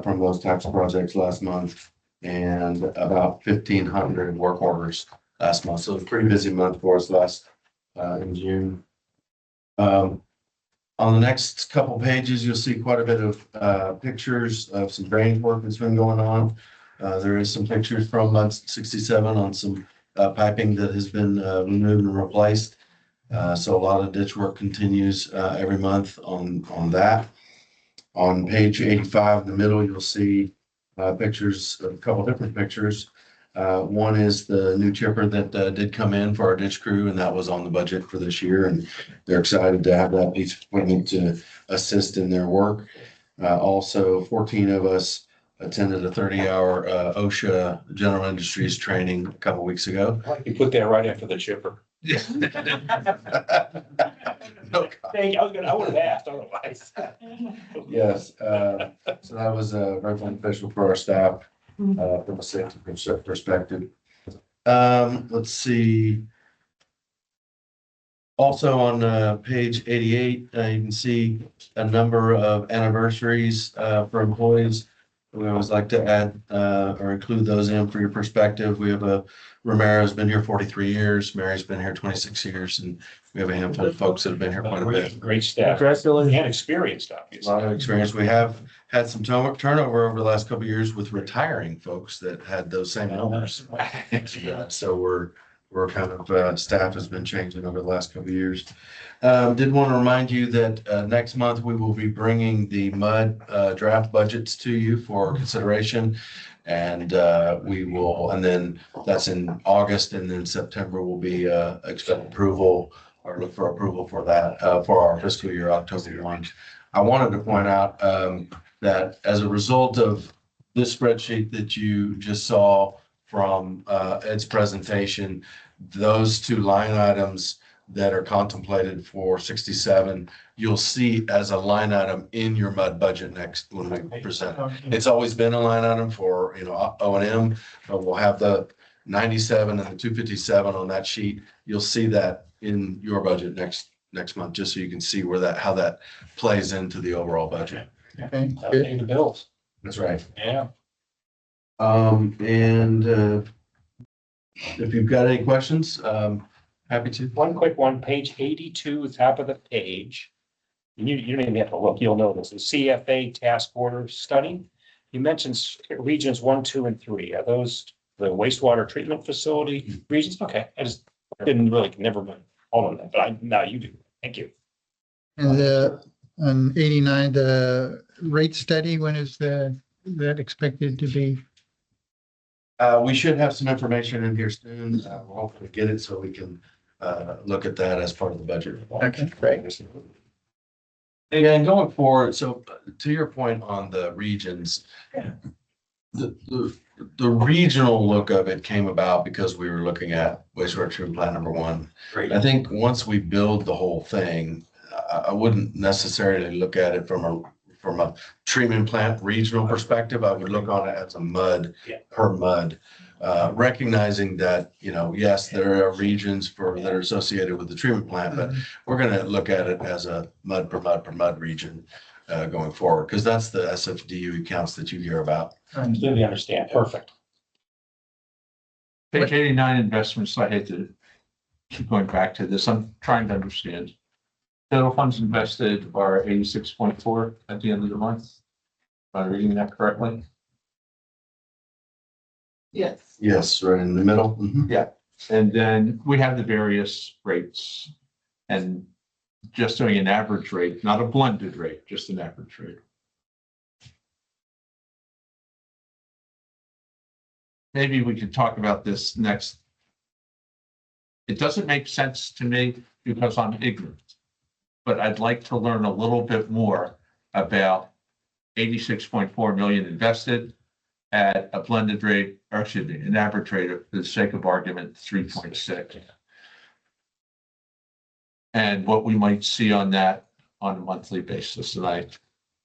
from those types of projects last month and about 1,500 work orders last month. So it was a pretty busy month for us in June. On the next couple pages, you'll see quite a bit of pictures of some drainage work that's been going on. There is some pictures from MUD 67 on some piping that has been removed and replaced. So a lot of ditch work continues every month on that. On page 85 in the middle, you'll see pictures, a couple different pictures. One is the new chipper that did come in for our ditch crew, and that was on the budget for this year. And they're excited to have that piece of equipment to assist in their work. Also, 14 of us attended a 30-hour OSHA General Industries training a couple weeks ago. You put that right after the chipper. Hey, I would have asked otherwise. Yes, so that was very beneficial for our staff from a safety perspective. Let's see. Also on page 88, you can see a number of anniversaries for employees. We always like to add or include those in for your perspective. We have Romero's been here 43 years. Mary's been here 26 years, and we have a handful of folks that have been here quite a bit. Great staff. Congratulations. And experienced, A obviously. lot of experience. We have had some turnover over the last couple of years with retiring folks that had those same numbers. So we're kind of staff has been changing over the last couple of years. Did want to remind you that next month we will be bringing the MUD draft budgets to you for consideration. And and then that's in August, and then September will be expect approval or look for approval for that for our fiscal year October 1. I wanted to point out that as a result of this spreadsheet that you just saw from Ed's presentation, those two line items that are contemplated for 67, you'll see as a line item in your MUD budget next when we present it. It's always been a line item for, O&M, but we'll have the 97 and the 257 on that sheet. You'll see that in your budget next month, just so you can see how that plays into the overall budget. Okay, good. Paying the bills. That's right. Yeah. And if you've got any questions, happy to. One quick one, page 82, top of the page. You don't even have to look, you'll know this, the CFA task order study. You mentioned regions 1, 2, and 3. Are those the wastewater treatment facility regions? Okay, I just didn't really, never been all on that, but now you do. Thank you. And on 89, the rate study, when is that expected to be? We should have some information in here soon. We'll hopefully get it so we can look at that as part of the budget. Okay, great. And going forward, so to your point on the regions, the regional look of it came about because we were looking at wastewater treatment plant number 1. Great. I think once we build the whole thing, I wouldn't necessarily look at it from a treatment plant regional perspective. I would look on it as a MUD per MUD. Recognizing that, yes, there are regions that are associated with the treatment plant, but we're going to look at it as a MUD per MUD per MUD region going forward, because that's the SFDU accounts that you hear about. I completely understand. Perfect. Page 89 investments, I hate to keep going back to this. I'm trying to understand. Total funds invested are 86.4 at the end of the month. Am I reading that correctly? Yes. Yes, right in the middle. Mhm. Yeah. And then we have the various rates and just doing an average rate, not a blended rate, just an average rate. Maybe we could talk about this next. It doesn't make sense to me because I'm ignorant, but I'd like to learn a little bit more about 86.4 million invested at a blended rate, or excuse me, an average rate of, for the sake of argument, 3.6. And what we might see on that on a monthly basis. And I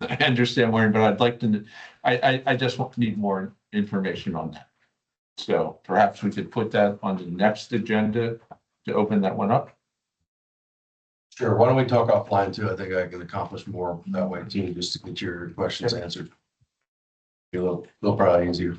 understand where, but I'd like to, I just need more information on that. So perhaps we could put that on the next agenda to open that one up. Sure. Why don't we talk offline too? I think I can accomplish more that way too, just to get your questions answered. Be a little probably easier.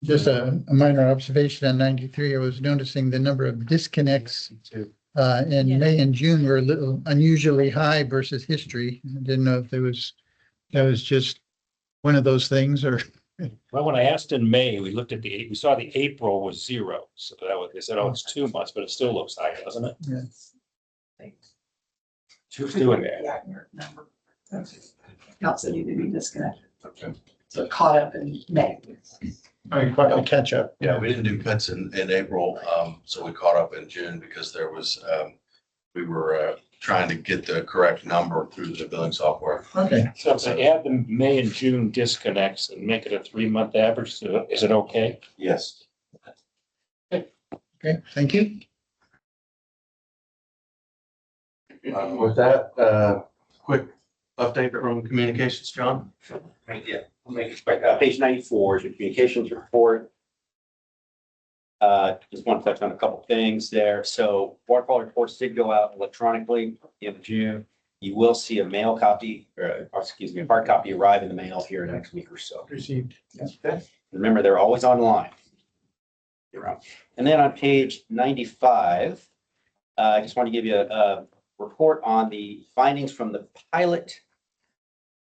Just a minor observation on 93, I was noticing the number of disconnects in May and June were a little unusually high versus history. I didn't know if that was just one of those things or. Well, when I asked in May, we looked at we saw the April was 0. So they said, oh, it's 2 months, but it still looks high, doesn't it? Yes. Who's doing that? Yeah, your number. Also need to be disconnected. Okay. So caught up in May. Catch up. Yeah, we didn't do cuts in April, so we caught up in June because there was, we were trying to get the correct number through the billing software. Okay. So add the May and June disconnects and make it a 3-month average. So is it okay? Yes. Okay, thank you. With that, quick update from communications, John? Right, yeah, I'll make it quick. Page 94 is your communications report. Just want to touch on a couple things there. So water quality reports did go out electronically in June. You will see a mail copy, or excuse me, a hard copy arrive in the mail here next week or so. Received. Remember, they're always online. And then on page 95, I just want to give you a report on the findings from the pilot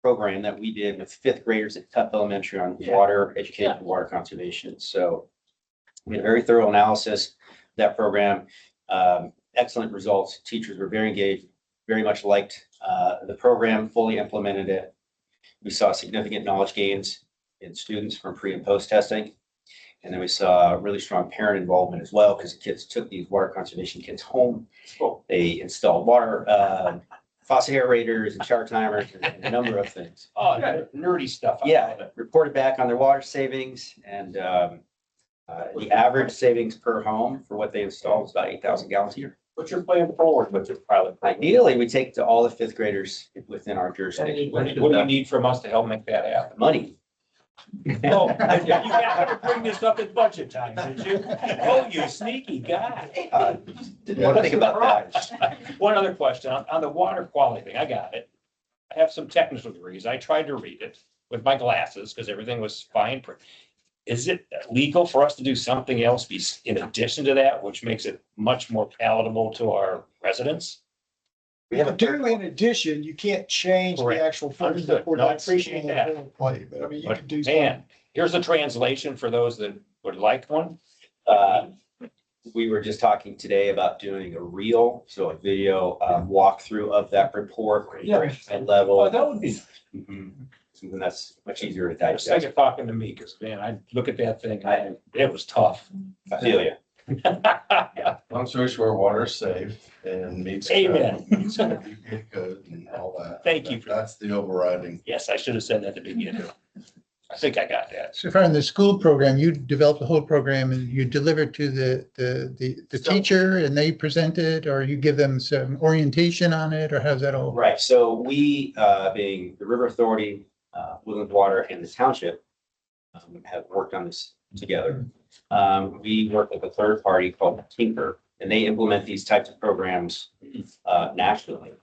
program that we did with 5th graders at Tuff Elementary on water education, and water conservation. So we had a very thorough analysis of that program. Excellent results. Teachers were very engaged, very much liked the program, fully implemented it. We saw significant knowledge gains in students from pre and post testing. And then we saw really strong parent involvement as well, because the kids took these water conservation kits home. They installed water faucet aerators and shower timers and a number of things. Oh, nerdy stuff. I love Yeah, it. reported back on their water savings and the average savings per home for what they installed is about 8,000 gallons a year. What's your plan forward with your pilot? Ideally, we take to all the fifth graders within our jurisdiction. What do you need from us to help make that happen? Money. Oh, you got to bring this up at budget time, did you? Oh, you sneaky guy. Didn't want to think about that. One other question on the water quality thing. I got it. I have some technical degrees. I tried to read it with my glasses because everything was fine print. Is it legal for us to do something else in addition to that, which makes it much more palatable to our residents? We You have a do in addition, you can't change the Correct. actual. formula Understood. for No, I that appreciate that. boilerplate, But I mean, you But can do. man, here's a translation for those that would like one. We were just talking today about doing a reel, so a video walkthrough of that report. And level. Oh, that would be. Mhm. Something that's much easier to I was digest. thinking talking to me, because man, I look at that thing, it was tough. I feel you. Long story short, water is safe and meets. code. Amen. EPA code and all that. Thank you. That's the overriding. Yes, I should have said that at the beginning. I think I got that. So far in the school program, you developed the whole program and you deliver to the teacher and they present it, or you give them some orientation on it, or how's that all? Right, so we, being the River Authority, Woodland Water and the township, have worked on this together. We work with a third party called Tinker, and they implement these types of programs nationally.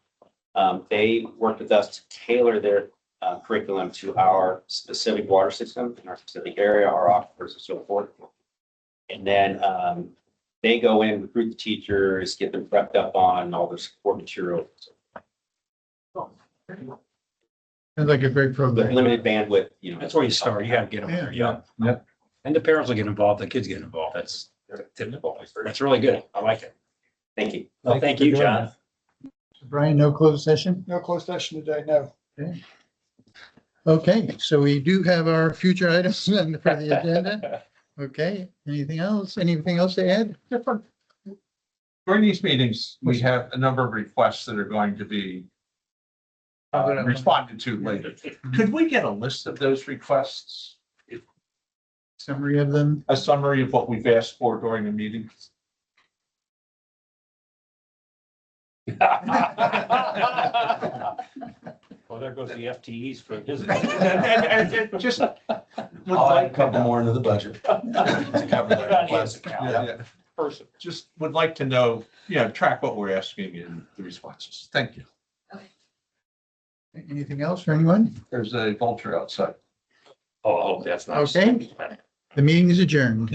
They worked with us to tailor their curriculum to our specific water system, in our specific area, our aquifers and so forth. And then they go in, recruit the teachers, get them prepped up on all the support materials. Sounds like a great With program. limited bandwidth, you know. That's where you start. You gotta get them there young. Yep. And the parents will get involved, the kids get involved. That's typical. That's really good. I like it. Thank you. Well, thank you, John. Brian, no closed session? No closed session today, no. Okay, so we do have our future items for the agenda. Okay, anything else? Anything else to add? Different. During these meetings, we have a number of requests that are going to be responded to later. Could we get a list of those requests? Summary of them? A summary of what we've asked for during the meeting? Well, there goes the FTEs for his. And just would I'll add a like, couple more into the budget. To cover Put it on that. his account. yeah, Person. just would like to know, track what we're asking in the responses. Thank you. Anything else for anyone? There's a vulture outside. Oh, that's not. Okay. The meeting is adjourned.